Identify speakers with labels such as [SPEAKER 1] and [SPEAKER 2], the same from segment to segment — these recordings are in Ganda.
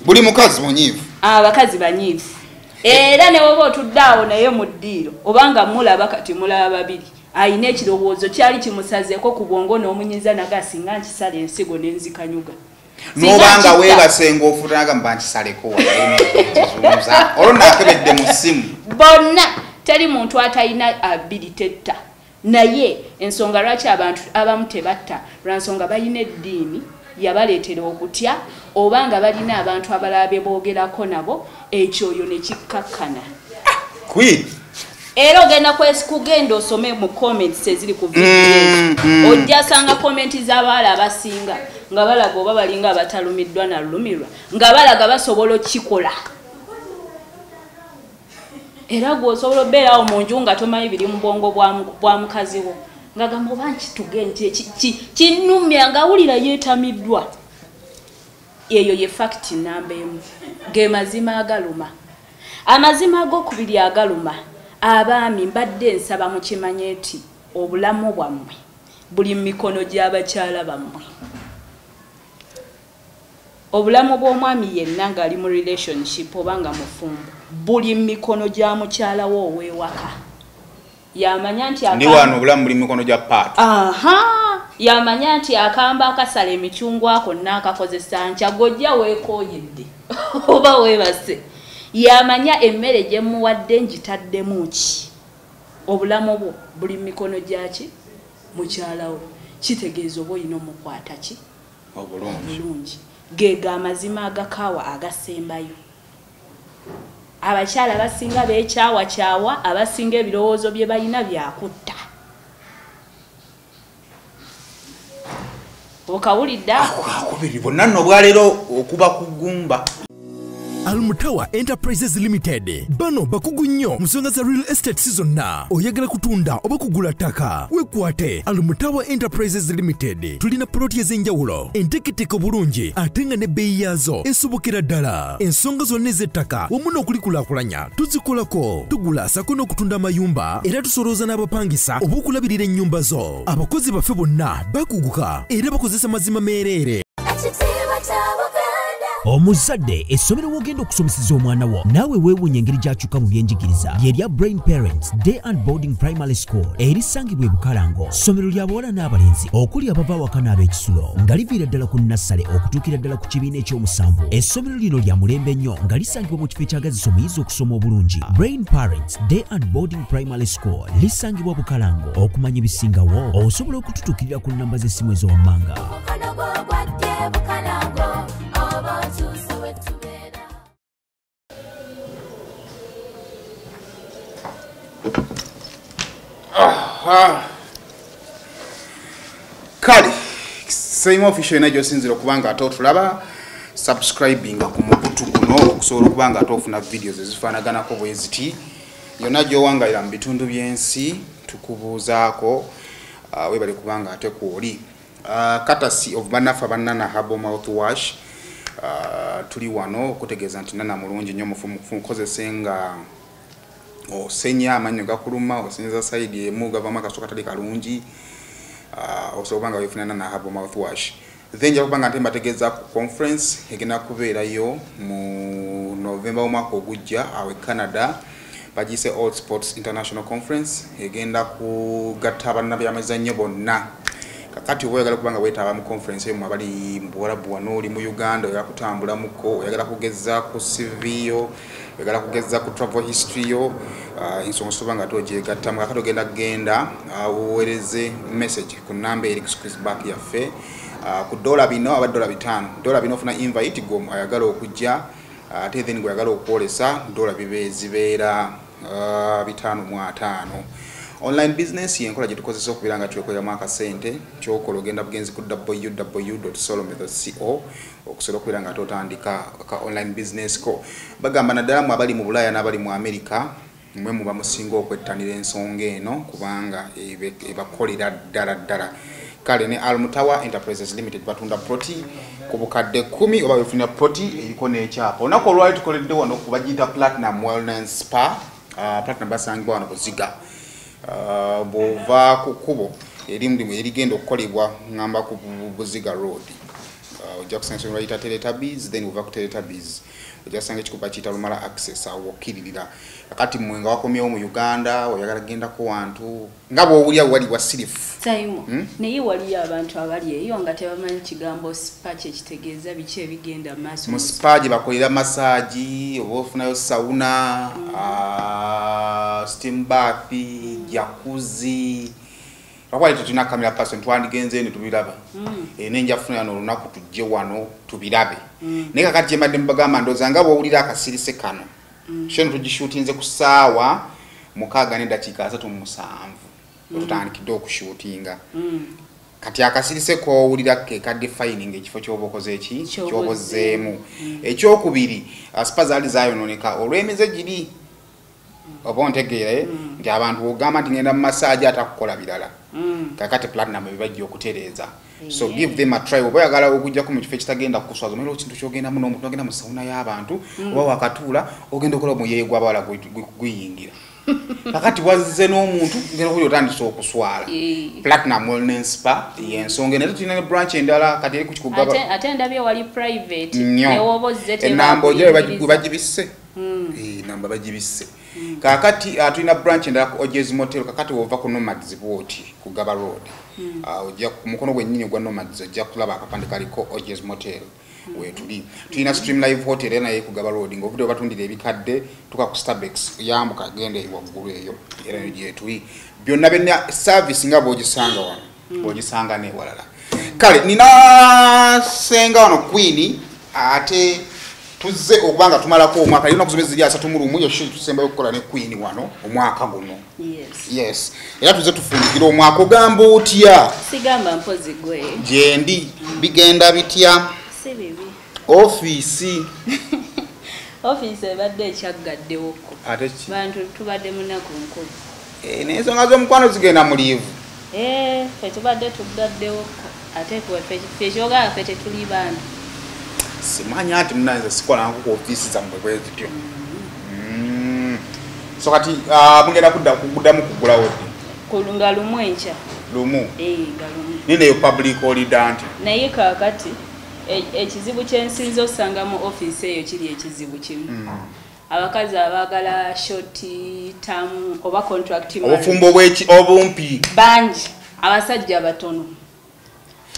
[SPEAKER 1] buli mukazi munyivu
[SPEAKER 2] abakazi banyivu era ne woba otuddawo naye mu ddiiro obanga mulaba kati mulaba babiri ayina ekirowoozo kyali kimusazeeko ku bwongo n'omunyiza naga singa nkisala ensigo n'enzikanyuga
[SPEAKER 1] nobanga weebasenga ofutanaga mba nkisaleko wazumuza olwo nakebedde mu ssimu
[SPEAKER 2] bonna teri muntu atalina abilitetta naye ensonga lwaki abantu abamu tebatta lwansonga balina eddiini yabaleetera okutya obanga balina abantu abalabe boogerako nabo ekyoyo ne kikkakkana era ogenda kugenda osome mu comments eziri ku video ojja sanga comments z'abaala abasinga nga balaga oba balinga abatalumiddwa na lumirwa nga balaga basobola okikola era gwosobola obeerawo mu nju nga tomanyi biri mu bwongo bwa mukazi wo nga gamba oba nkitugenje kinnumya ng'awulira yeetamiddwa eyo ye fact namba emu ge mazima agaluma amazima ag'okubiri agaluma abaami mbadde nsaba mukimanye nti obulamu bwammwe buli mu mikono gy'abakyala bammwe obulamu bw'omwami yenna ng'ali mu relationship obanga mufumbo buli mu mikono gya mukyala wo ow'ewaka yamanya nti
[SPEAKER 1] ndi wano obulamu buli mu mikono gya paati
[SPEAKER 2] yamanya nti akamba akasala emicungwa ako n'akakozesa nkya gojja weekooyedde oba weebase yamanya emmere gye muwadde ngitaddemu ki obulamu bwo buli mu mikono gyaki mukyalawo kitegeeza oba olina omukwata ki obulungi geega amazima agakaawa agasembayo abakyala abasinga beekyawakyawa abasinga ebirowoozo bye balina byakutta okawulidde
[SPEAKER 1] akubiri bonna nno obwaleero okuba kugumba
[SPEAKER 3] Almutawa Enterprises Limited bano bakugu nnyo musonga za real estate zonna oyagala kutunda oba kugula ttaka wekwate Almutawa Enterprises Limited tulina ploti ez'enjawulo enteketeko bulungi ate nga n'ebbeeyi yaazo esobokera ddala ensonga zonna ez'ettaka wamu n'okulikulaakulanya tuzikolako tugula sako n'okutunda amayumba era tusolooza n'abapangisa oba okulabirira ennyumba zo abakozi baffe bonna bakuguka era bakozesa mazima meereere omuzadde essomero wogenda okusomeseza omwana wo naawe weewuunya engeri gy'akyuka mu byenjigiriza lyerya Brain Parents Day and Boarding Primary School erisangibwa e Bukalango ssomero lya bawala n'abalenzi okuli abava awaka n'ab'ekisulo nga liviira ddala ku nassale okutuukira ddala ku kibiina eky'omusanvu essomero lino lya mulembe nnyo nga lisangibwa mu kifo ekyagazisa omuyizi okusoma obulungi Brain Parents Day and Boarding Primary School lisangibwa Bukalango okumanya ebisingawo osobola okututuukirira ku nnamba z'essimu ez'owammanga
[SPEAKER 1] kale same official ina gyosinzira okubanga ate otulaba subscribing ku mukutu guno okusobola okubanga ate ofuna videos ezifaanaganako bwe ziti yonna gy'owangayira mu bitundu by'ensi tukubuuzaako webale kubanga ate kwoli courtesy of bannaffe abannana Herbal Mouthwash tuli wano okutegeeza nti nana mulungi nnyo mukozese nga osenya amannyo gakuluma osenyeza sayidi emu gavaamu akasooka katali kalungi osobola nga weefunana na Herbal Mouthwash then nja kubanga nte mbategeeza ku conference egenda kubeerayo mu November omwaka ogujja awe Canada bagiyise All Sports International Conference egenda kugatta bannabyamizannyo bonna kakati oba oyagala kubanga weetaba mu conference eyo abali mu Buwarabu wano oli mu Uganda oyagala kutambula muko oyagala kugeza ku CV yo oyagala kugeza ku travel history yo ensonga soba nga togyegattamu kakati ogenda kugenda oweereze message ku namba eri ku squeeze back yaffe ku $4 aba $5 bino ofuna invite go ayagala okujja ate then gweyagala okwolesa $5 zibeera 5,500 online business yenkola gye tukozesa okubira nga twekoleramu akasente kyokola ogenda bugenzi ku www.solometh.co okusobola okubira nga totandika ka online business ko bagamba naddala mu abali mu Bulaya n'abali mu America mwe muba musinga okwettanira ensonga eno kubanga ebakolera ddala kale ne Almutawa Enterprises Limited batunda proti ku bukadde 10 oba befuna proti eriko n'ekyapa onako olwali tukoledde wano kubagiyita Platinum Wellness Spa Platinum basangibwa wano Buziga bova ku kubo erimuli erigenda okukolebwa ngamba ku Buziga Road ojja kusanga essomero bayita Teletubbies, then ova ku Teletubbies ojja kusanga ekikupa kiyita Lumala Access awo okkiririra. Kakati mmwe nga wakomyewo mu Uganda oyagala gendako wantu nga bw'owulira wali wasirifu.
[SPEAKER 2] Saimo, naye waliyo abantu abali eyo nga tebamanyi kigambo spa kyekitegeeza biki ebigenda maaso.
[SPEAKER 1] Mu spa gye bakolera massage, oba ofunayo sauna, steam bath, jacuzzi. Lwakwali tetulina camera person twandigenze ne tubiraba. Nenja funa n'olunaku tujje wano tubirabe. Naye kakati gye mbadde mbagamba ndowooza nga bw'owulira akasirise kano. Sheno tugishootinze ku ssaawa 6:37. Tutandikidde okushootinga. Kati akasirise koowulira ke ka defining ekifo ky'oba okoze eki ky'obozeemu. Ekyokubiri spa zaali zaayononeka olw'emize giri. Oba ontegeere nti abantu ogamba nti ngenda mu massage atakukola birala. Kakati platinum bibajja okutereeza. So give them a try. Oba oyagala okujjako mu kifo ekitagenda kukuswaza omera ekintu kyogenda muno omuntu agenda mu sauna y'abantu oba wakatuula ogenda okola omuyeye gw'abawala guyingira. Kakati wazze n'omuntu ngenda okuli otandise okuswala. Platinum Wellness Spa y'ensonga naye tulina ne branch endala kati eri ku kikugaba.
[SPEAKER 2] Ate ndabye wali private ne woba ozze
[SPEAKER 1] enamba ojo bagibisse. Namba bagibisse. Kakati tulina branch endala ku Ojes Motel kakati wova ku Nomads bwoti ku Gaba Road. Ojja ku mukono gwennyini gwa Nomads ojja kulaba akapande kaliko Ojes Motel wetuli. Tulina Stream Live Hotel naye ku Gaba Road ng'obudde batundira ebikadde tuka ku Starbucks yambuka genda waggulu eyo era gye tuli. Byonna benna service nga bw'ogisanga wano bw'ogisanga n'ewalala. Kale nina senga wano Queen ate tuzze okubanga tumalako omwaka lino kuzomeza ziri 3 yosho tusembayo okukola ne Queen wano omwaka guno. Yes. Era tuzze tufundigira omwaka ogamba otya?
[SPEAKER 2] Sigamba mpozi gwe.
[SPEAKER 1] Jendi bigenda bitya?
[SPEAKER 2] Si bibi.
[SPEAKER 1] Office.
[SPEAKER 2] Office ebadde ekyaggaddewo.
[SPEAKER 1] Ate ki?
[SPEAKER 2] Bantu tubadde munaku nkulu.
[SPEAKER 1] N'ensonga z'omukwano zigenda mu liivu.
[SPEAKER 2] Ffe tubadde tuggaddewo ate ffe kyogala ffe tetuli bantu.
[SPEAKER 1] Simanya ati mnaanza sikola nko ku office za mbwe zityo. So kati mungenda kuddamu kugula wodi.
[SPEAKER 2] Kulunga lumu encha.
[SPEAKER 1] Lumu.
[SPEAKER 2] Galumu.
[SPEAKER 1] Nine yo public holiday anti.
[SPEAKER 2] Naye kakati ekizibu kyensinza osanga mu office eyo kiri ekizibu kimu. Abakazi abagala short term oba contract marriage.
[SPEAKER 1] Obufumbo obumpi.
[SPEAKER 2] Banji abasajja batono.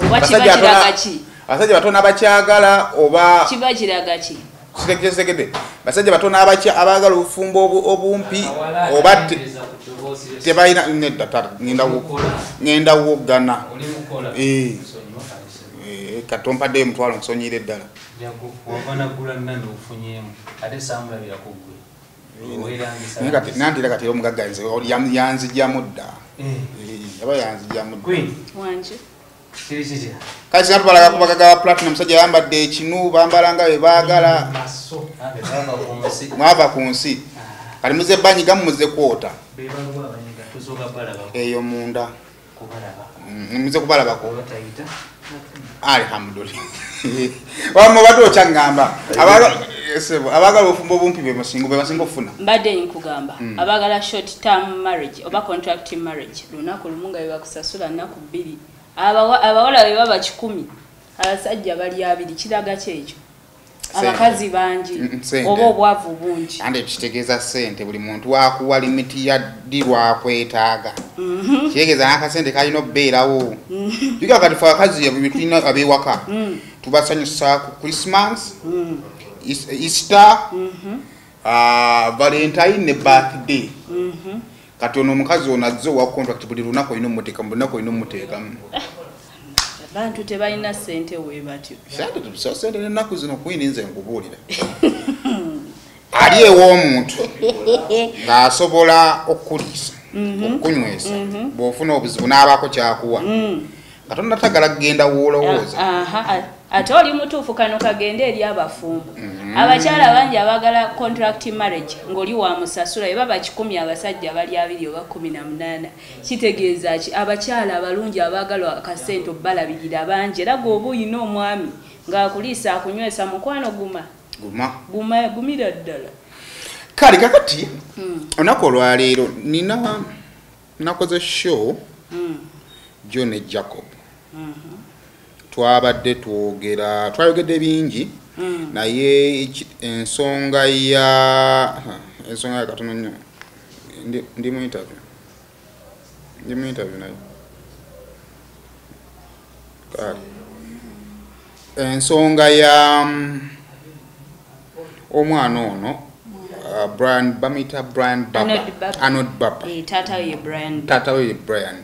[SPEAKER 2] Oba kibakiraga ki?
[SPEAKER 1] Abasajja batono abakyagala oba
[SPEAKER 2] kiba kiraga ki?
[SPEAKER 1] Segede. Basajja batono abagala obufumbo obumpi oba tebayina ngenda wogana. Katompadde mutwalo nsonyire ddala.
[SPEAKER 4] Wabana gula nando ufunyemu. Ate samula bila kugwe.
[SPEAKER 1] Nandira kati omugagga yanzijja mudda. Yaba yanzijja mudda.
[SPEAKER 4] Queen.
[SPEAKER 2] Wanje.
[SPEAKER 4] Sirisi.
[SPEAKER 1] Kasi natu balaga kubagaga platinum sajja yambadde ekinu bambalanga we baagala.
[SPEAKER 4] Maso. Baba kunsi.
[SPEAKER 1] Mwava ku nsi. Kali muze banyi gamuze kwota.
[SPEAKER 4] Beba lwa banyiga tusoka balaba.
[SPEAKER 1] Eyo munda.
[SPEAKER 4] Kubalaba.
[SPEAKER 1] Muze kubalaba ko.
[SPEAKER 4] Taita.
[SPEAKER 1] Alhamdulillah. Wamo bado changamba. Abagala ofumbo bumpi be masingo ofuna.
[SPEAKER 2] Mbadde nkugamba. Abagala short term marriage oba contract marriage. Lunaku lumunga biba kusasula nnaku 2. Abawala beba 10. Abasajja bali 2 kiraga kyekyo. Abakazi bangi oba obwavu bungi.
[SPEAKER 1] Ande kitegeeza sente buli muntu wakuwa limiti ya dirwa kwetaaga. Kitegeeza nakasente kalina obbeerawo. Yuga kati fa akazi yabitulina abewaka. Tubasanyusa ku Christmas, Easter, Valentine ne birthday. Kati ono omukazi onazzo wa contract buli lunaku olina ommuteeka mu lunaku olina ommuteekamu.
[SPEAKER 2] Bantu tebalina sente we batyo.
[SPEAKER 1] Sente tubisa sente n'ennaku zino kuyinza enkubuulira. Ali ew'omuntu ng'asobola okuliisa okunywesa bw'ofuna obuzibu n'abaako kyakuwa. Katonda tagala kugenda w'olowooza.
[SPEAKER 2] Ate oli mutuufu kano kagende eri abafumbo. Abakyala bangi abagala contract marriage ng'oli wa musasula baba 10 abasajja bali 2 oba 18. Kitegeeza ki abakyala abalungi abagala akasente balabirira bangi era gwoba oyina omwami ng'akuliisa akunywesa mukwano gumira ddala.
[SPEAKER 1] Kale kakati olunaku olwaleero nakoze show John Jacob. twabadde twayogedde bingi naye ensonga ya katono nnyo ndi mu interview naye ensonga ya omwana ono bamita Brian Baba Arnold Baba tata we Brian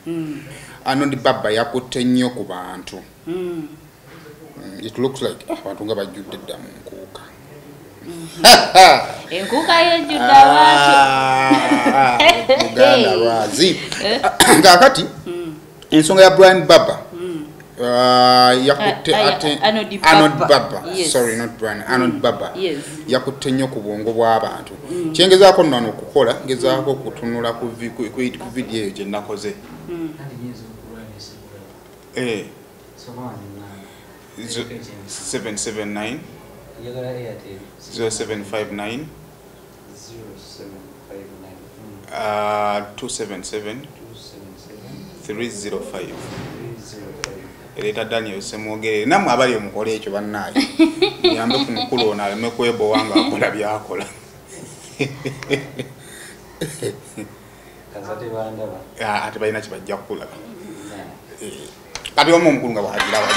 [SPEAKER 1] Arnold Baba yakutte nnyo ku bantu. It looks like abantu nga bajjudde dda mu nkuuka.
[SPEAKER 2] Enkuuka yejjudde abantu
[SPEAKER 1] Uganda Razi kakati ensonga ya Brian Baba yakutte Arnold Baba sorry not Brian Arnold Baba yakutte nnyo ku bwongo bw'abantu. Kyengezaako nno okukola ngezaako okutunula ku video eyo gye nakoze. 779 0759 277 305 Eleta Daniel semwogere namwe abali omukole ekyo bannaye nyambe ku mukulu ono aleme kwebowanga akola byakola ate balina kibajja kukulaba kati omukulu nga bwagira wali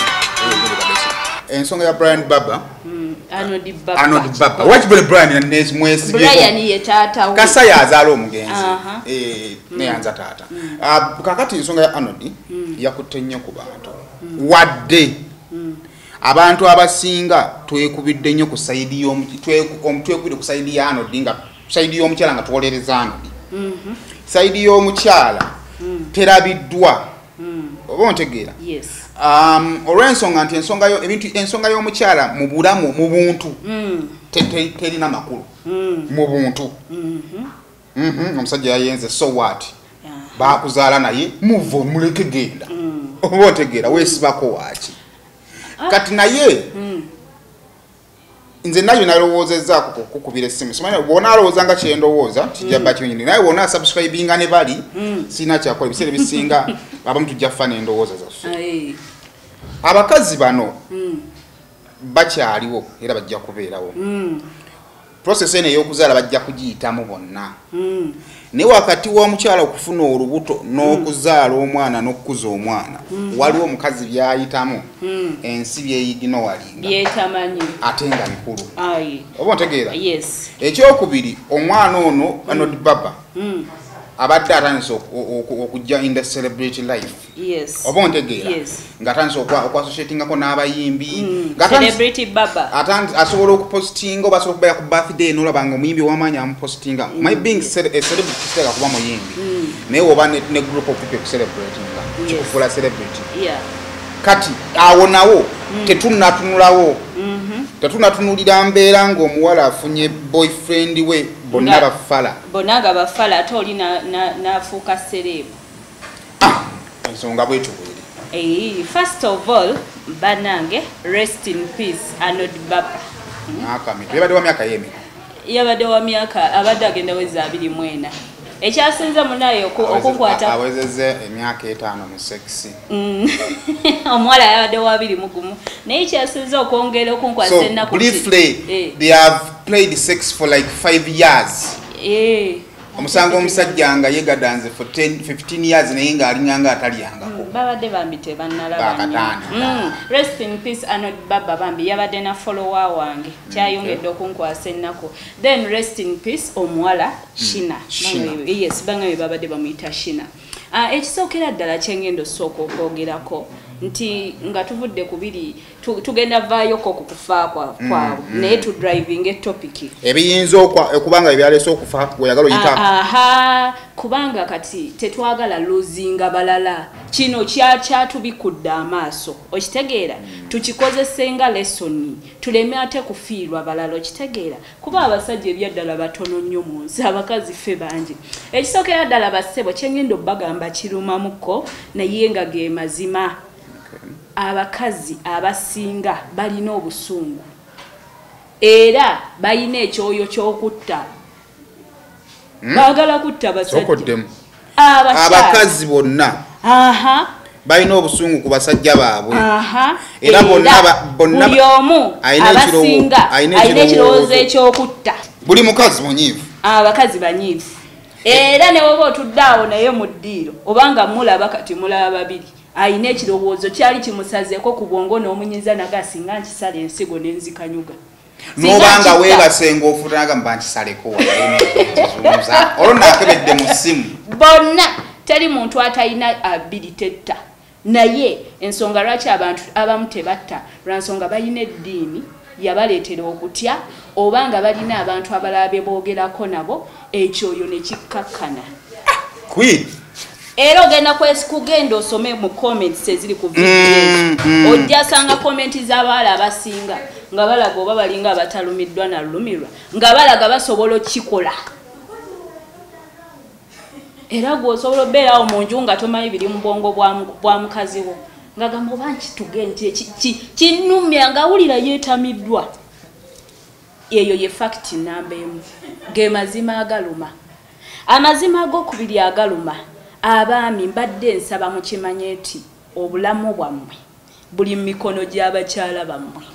[SPEAKER 1] ensonga ya Brian Baba Arnold Baba wachibele Brian na Ness mwesi
[SPEAKER 2] Brian ye tata we
[SPEAKER 1] kasa yazaala omugenzi ne yanza tata kakati ensonga ya Arnold yakutte nnyo ku bantu wadde abantu abasinga twekubidde nnyo ku saidi twekubidde ku saidi ya Arnold nga saidi y'omukyala nga tuwolereza Arnold saidi y'omukyala terabiddwa oba ontegeera
[SPEAKER 2] yes
[SPEAKER 1] olw'ensonga nti ensonga y'omukyala mu bulamu mu buntu terina makulu mu buntu omusajja yayenze so what bakuzaala naye muvo muleke genda oba ontegeera weesibako waaki kati naye nze nayo nalowoozezzaako kukubira essimu simanyi bw'ona alowooza nga kyendowooza kijjabba kyonyini naye bw'ona subscribinga ne bali sirina kyakola ebiseera ebisinga abamu tujja kufa n'endowooza zaffe abakazi bano bakyaliwo era bajja kubeerawo process eno ey'okuzaala bajja kugiyitamu bonna naye wakati w'omukyala okufuna olubuto n'okuzaala omwana n'okukuza omwana waliwo omukazi byayitamu ensi byeyiginowalinga
[SPEAKER 2] byetamanyi
[SPEAKER 1] ate nga mikulu oba ontegeera ekyokubiri omwana ono Arnold Baba abadde atandise okujja in the celebrity life oba ontegeera ng'atandise okwassociatingako n'abayimbi asobola okupostinga oba asobola okubeera ku birthday n'olabanga omuyimbi w'amaanyi amupostinga my being a celebrity kiteeka kuba muyimbi naye oba ne group of people okucelebratinga kikufuula celebrity kati awo nawo tetunnatunulawo tetunnatunulira mbeera ng'omuwala afunye boyfriend we bonna
[SPEAKER 2] nga bafala ate oli n'afuuka serebu
[SPEAKER 1] ensonga bwetyo bweri
[SPEAKER 2] first of all banange rest in peace Arnold Baba
[SPEAKER 1] yabadde wa myaka yemeka
[SPEAKER 2] yabadde wa myaka abadde agenda weza 24 ekyasinze munaye okukwata
[SPEAKER 1] awezeze emyaka 5 mu sexy
[SPEAKER 2] omwala yabadde wa 21 naye ekyasinze okwongera okunkwasa ennaku
[SPEAKER 1] briefly they have played sex for like 5 years omusango omusajja nga yegadanze for 15 years naye ng'alinganga ataliyangako
[SPEAKER 2] babadde bambi tebannalaba rest in peace Arnold Baba bambi yabadde na follower wange kyayongedde okunkwasa ennaku then rest in peace omuwala Shina yes bangabe babadde bamuyita Shina ekisookera ddala kyengendo sooka okwogerako nti nga tuvudde kubiri tugenda vaayoko ku kufa kwabwe naye tu driving topic
[SPEAKER 1] ebiyinza okubanga ebyaleese okufa oyagala oyita
[SPEAKER 2] kubanga kati tetwagala lozinga balala kino kyatubikudde amaaso okitegeera tukikozese nga lesson tuleme ate kufiirwa balala okitegeera kuba abasajja ebyaddala batono nnyo mu nsi abakazi ffe bangi ekisookera ddala bassebo kyengendo bagamba kirumamuko naye nga ge mazima abakazi abasinga balina obusungu era balina ekyoyo ky'okutta baagala kutta basajja
[SPEAKER 1] abakazi bonna balina obusungu ku basajja baabwe
[SPEAKER 2] era bonna buli omu abasinga alina ekirowoozo ekyokutta
[SPEAKER 1] buli mukazi munyiivu
[SPEAKER 2] abakazi banyiivu era ne woba otudde awo naye mu ddiiro obanga mulaba kati mulaba babiri alina ekirowoozo kyali kimusazeeko ku bwongo n'omunyiza naga singa nkisala ensigo n'enzikanyuga
[SPEAKER 1] nobanga weebasenga ofutanaga mba nkisaleko wazumuza olwo nakebedde mu ssimu
[SPEAKER 2] bonna teri muntu atalina abilitetta naye ensonga lwaki abantu abamu tebatta lwansonga balina eddiini yabaleetera okutya obanga balina abantu abalala boogerako nabo ekyoyo ne kikkakkana era ogenda kugenda osome mu comments eziri ku video ojja sanga comments z'abaala abasinga nga balaga oba balinga abatalumiddwa na lumirwa nga balaga basobola okikola era gwosobola obeerawo mu nju nga tomanyi biri mu bwongo bwa mukazi wo nga gamba oba nkituge kinnumya ng'awulira yeetamiddwa eyo ye fact namba emu ge mazima agaluma amazima ag'okubiri agaluma abaami mbadde nsaba mukimanye nti obulamu bwammwe buli mu mikono gy'abakyala bammwe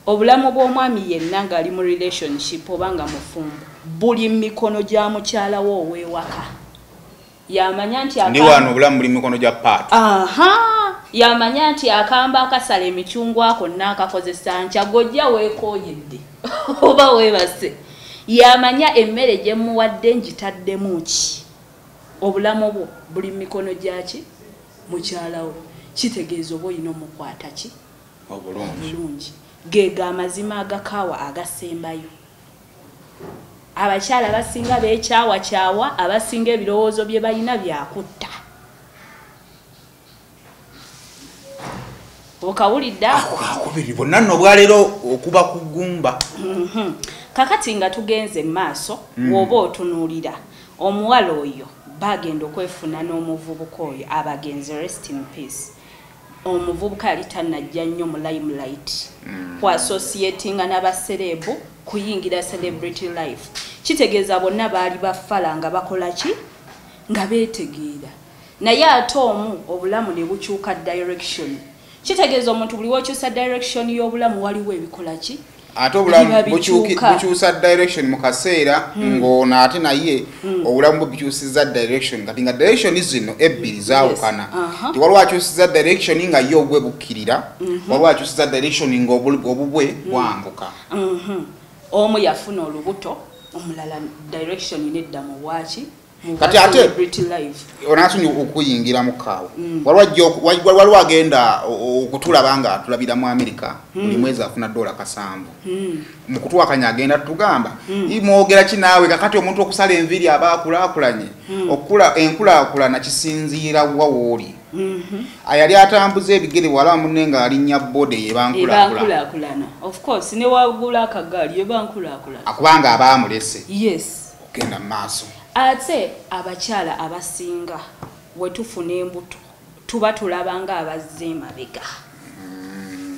[SPEAKER 2] obulamu bw'omwami yenna ng'ali mu relationship obanga mufumbo buli mu mikono gya mukyala wo ow'ewaka yamanya nti
[SPEAKER 1] ndi wano obulamu buli mu mikono gya paati
[SPEAKER 2] yamanya nti akamba akasala emicungwa ako n'akakozesa nkya gojja weekooyedde oba weebase yamanya emmere gye muwadde ngitaddemu ki obulamu bwo buli mu mikono gyaki mukyalawo kitegeeza oba olina omukwata ki obulungi geega amazima agakaawa agasembayo abakyala abasinga beekyawakyawa abasinga ebirowoozo bye balina byakutta okawulidde
[SPEAKER 1] akubiri bonna nno obwaleero okuba ku ggumba
[SPEAKER 2] kakati nga tugenze maaso woba otunuulira omuwala oyo bagenda okwefuna n'omuvubuka oyo abagenzi rest in peace omuvubuka yali tannajja nnyo mu limelight ku associatinga n'abaserebu kuyingira celebrity life kitegeeza bonna baali bafala nga bakola ki nga beetegeera naye ate omu obulamu ne bukyuka direction kitegeeza omuntu buli wokyusa direction y'obulamu waliwo ebikola ki
[SPEAKER 1] ate obulamu bukyusa direction mu kaseera ng'ono ate naye obulamu bukyusiza direction kati nga direction zino ebbiri zaawukana tiwaliwo akyusiza direction nga ye obwe bukkirira waliwo akyusiza direction nga obubwe bwambuka
[SPEAKER 2] omu yafuna olubuto omulala direction nedda mu bwaki
[SPEAKER 1] kati ate onasonyi okuyingira mu kaawo waliwo agenda okutulaba nga atulabira mu America buli mwezi afuna $7 mu kutuwakanya agenda tutugamba mwogera ki naawe kakati omuntu okusala enviri aba akulaakulanye enkulaakulana kisinziira wa wooli ayali atambuza ebigere wala munne nga alinnya bode
[SPEAKER 2] yebankulaakulana of course ne wagula akagaali yebankulaakulana
[SPEAKER 1] akubanga abaamulese
[SPEAKER 2] yes
[SPEAKER 1] okugenda mu maaso
[SPEAKER 2] ate abakyala abasinga wetufuna embuto tuba tulabanga abazze emabega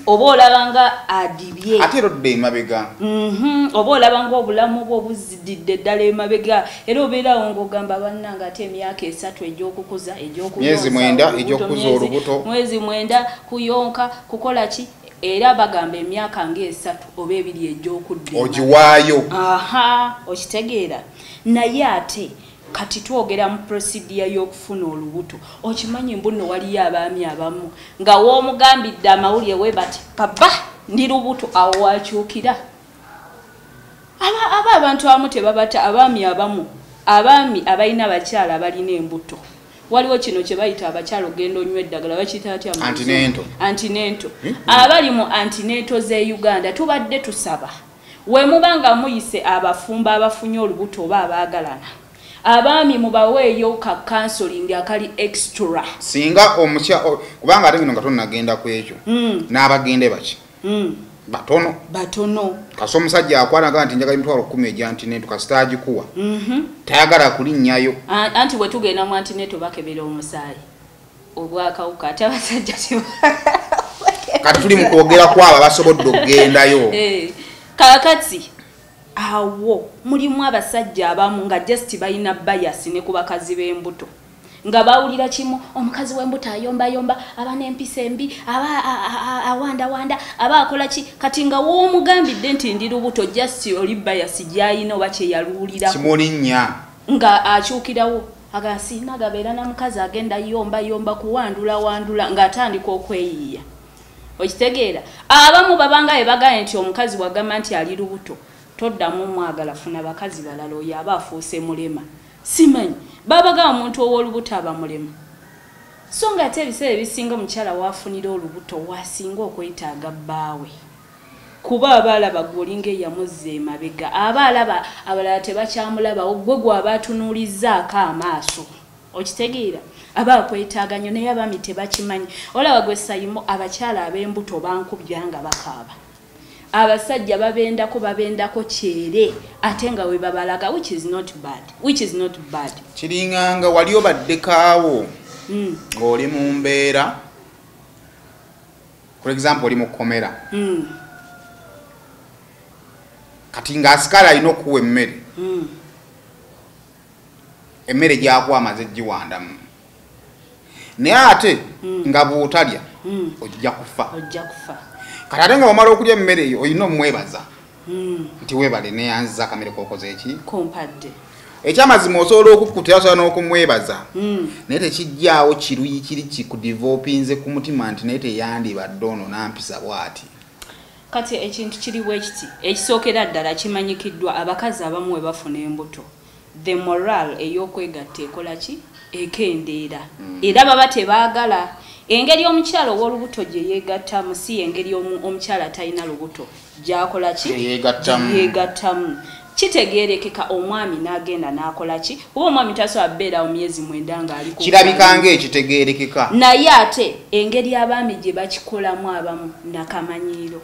[SPEAKER 2] oba olabanga adibye
[SPEAKER 1] ate erodde emabega
[SPEAKER 2] oba olabanga obulamu bwo obuzididde ddala emabega era obeerawo ng'ogamba bannanga ate emyaka 3 egy'okukuza
[SPEAKER 1] myezi 9 egy'okukuza olubuto
[SPEAKER 2] mwezi 9 kuyonka kukola ki era bagamba emyaka nga 3 oba 2 egy'okudda
[SPEAKER 1] ogiwaayo
[SPEAKER 2] okitegeera naye ate kati twogera mu procedure y'okufuna olubuto okimanyi mbuno waliyo abaami abamu nga woomugambidde amawulire we bati baba ndi lubuto awo wakyukira aba abantu abamu tebabata abaami abalina abakyala abalina embuto waliwo kino kye bayita abakyala ogenda onywa eddagala bakiyita atya antinento abali mu antinento z'e Uganda tubadde tusaba we mubanga muyise abafumba abafunye olubuto oba abaagalana abaami mubaweeyo ka counseling akali extra
[SPEAKER 1] singa kubanga ate ngino nga tonnagenda ku ekyo n'abagende baki batono kasi omusajja akwanaga nti njagala emitwalo 10 egya antineto kasita agikuwa tayagala kulinnyayo
[SPEAKER 2] anti bwe tugenda mu antineto bakebera omusaayi obwakawuka ate abasajja
[SPEAKER 1] kati tuli mu kwogera kwabo abasobodde okugendayo
[SPEAKER 2] kakati awo mulimu abasajja abamu nga just balina bias ne ku bakazi b'embuto nga bawulira kimu omukazi w'embuto ayombayomba aba n'empisa embi aba awandawanda aba akola ki kati nga woomugambidde nti ndi lubuto just oli bias gy'ayina oba kye yaluwulira
[SPEAKER 1] kimulinnya
[SPEAKER 2] nga akyukirawo agasinna gabeera na mukazi agenda yombayomba kuwandula ng'atandika okweyiiya okitegeera abamu babanga ebagaye nti omukazi wagamba nti ali lubuto toddamu mwagala funa bakazi balala oyo aba afuuse mulema simanyi babaga omuntu ow'olubuto aba mulema so nga ate ebiseera ebisinga omukyala waafunira olubuto waasinga okwetaaga bbaawe kuba abaalaba gwolinga eyamuzza emabega abaalaba abalala tebakyamulabawo gwe gwaba atunuulizzaako amaaso okitegeera aba akwetaaga nnyo naye abaami tebakimanyi olaba gwe sayimo abakyala ab'embuto bankubya nga bakaaba abasajja babendako kyere ate nga we babalaga which is not bad
[SPEAKER 1] kiringanga wali obaddekaawo ng'oli mu mbeera for example oli mu kkomera kati ng'asikala alina okuwa emmere gy'akwamaze giwandamu naye ate nga bw'otalya ojja kufa kati ate nga wamala okulya emmere eyo olina omwebaza nti weebale neyanziza akamere k'okoze eki
[SPEAKER 2] kompadde
[SPEAKER 1] ekyamazima osobola okukutira osobola n'okumwebaza naye tekijjaawo kiruyi kiri kikudivelopinze ku mutima nti naye teyandibadde ono nampisa bw'ati
[SPEAKER 2] kati ekintu kiriwo ekiti ekisookera ddala kimanyikiddwa abakazi abamu we bafuna embuto the moral ey'okwegatta ekola ki ekendeera era baba tebaagala engeri omukyala ow'olubuto gye yeegattamu si engeri omukyala atalina lubuto gy'akola ki yeegattamu kitegeerekeka omwami n'agenda n'akola ki kuba omwami tasobola beerawo myezi 9 ng'ali
[SPEAKER 1] kirabika ng'ekitegeerekeka
[SPEAKER 2] naye ate engeri abaami gye bakikolamu abamu nakamanyiiro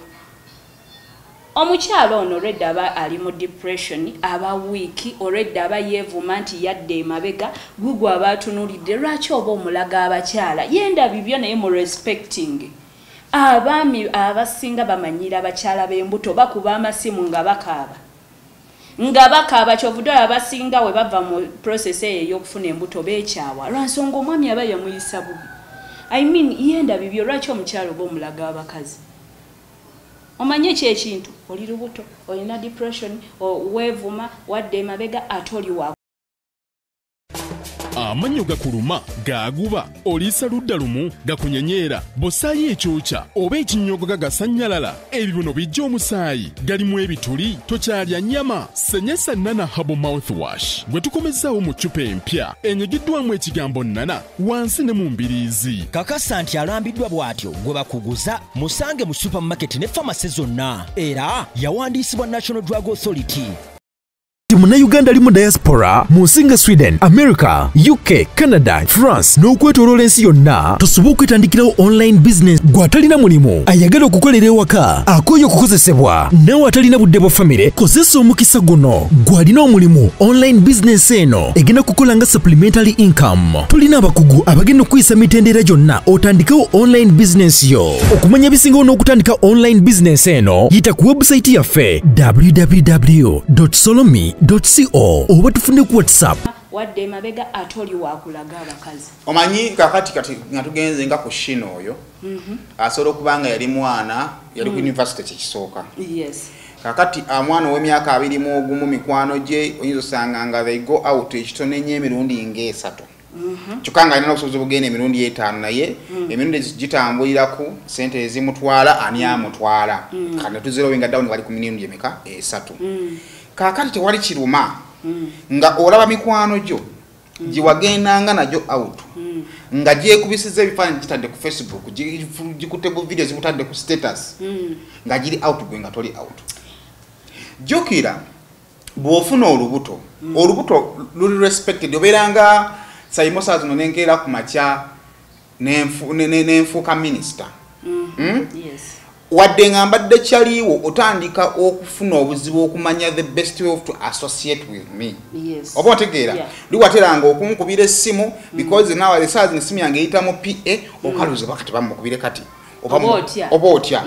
[SPEAKER 2] omukyala ono already aba ali mu depression aba wiiki already aba yeevuma nti yadde emabega gwe aba atunulidde lwaki oba omulaga abakyala yenda bibyo naye mu respecting abaami abasinga bamanyira abakyala b'embuto bakuba amasimu nga bakaaba kyovuddala abasinga we bava mu process eyo ey'okufuna embuto beekyawa lwansonga omwami aba yamuyisa bubi I mean yenda bibyo lwaki omukyala oba omulaga abakazi omanye kyekintu oli lubuto olina depression weevuma wadde emabega ate oli wa
[SPEAKER 3] amanyo gakuluma gaguba oliisa ludda lumu gakunyenyeera bosaayi ekyokya oba ekinyogo gagasanyalala ebibuno bijja omusaayi galimu ebituli tokyalya nnyama senyesa nana habo mouthwash gwe tukomezzaawo mu ccupa empya enyigiddwamu ekigambo nana wansi ne mu mbiriizi
[SPEAKER 5] kakasa nti alambiddwa bw'atyo gwe bakuguza musange mu supamaketi ne famasi zonna era yawandiisibwa National Drug Authority.
[SPEAKER 3] Munnayuganda ali mu diaspora mu nsi nga Sweden, America, UK, Canada, France n'okwetooloola ensi yonna tosobola okwetandikirawo online business gw'atalina mulimu ayagala okukolera ewaka akooye okukozesebwa nawe atalina budde bwa famire kozesa omukisa guno gw'alina omulimu online business eno egenda kukola nga supplementary income. Tulina abakugu abagenda okuyisa mitendera gyonna otandikewo online business yo. Okumanya ebisingawo n'okutandika online business eno yita ku website yaffe www.solomi.co oba tufune ku WhatsApp
[SPEAKER 2] wadde emabega ate oli wakulaga abakazi
[SPEAKER 1] omanyi kakati kati nga tugenze nga ku shino oyo asobola okubanga yali mwana yali ku university kyekisooka
[SPEAKER 2] yes
[SPEAKER 1] kakati mwana ow'emyaka 21 mikwano gye oyinza osanga nga they go out ekitone nnyo emirundi ng'esatu kyokka nga alina okusoboza obugenda emirundi 5 naye emirundi gitambuliraku sente ezimutwala ani amutwala kandi tuzirowenga down bali ku mirundi emeka 3 kakati tewali kiruma nga olaba mikwano gyo giwagendanga najo out nga gyekubisiza ebifaananyi gitadde ku Facebook gikutte ku video zibutadde ku status nga giri out gwe nga toli out jokira bw'ofuna olubuto luli respected obeeranga sayimosa zino nenkeera ku makya n'enfuuka minister
[SPEAKER 2] yes
[SPEAKER 1] wadde nga mbadde kyaliwo otandika okufuna obuzibu okumanya the best way to associate with me
[SPEAKER 2] yes
[SPEAKER 1] oba otegeera liwateranga okumukubira essimu because nawe lesaazi n'essimu yange eyitamu PA okaluza bakati bamukubire kati
[SPEAKER 2] oba otya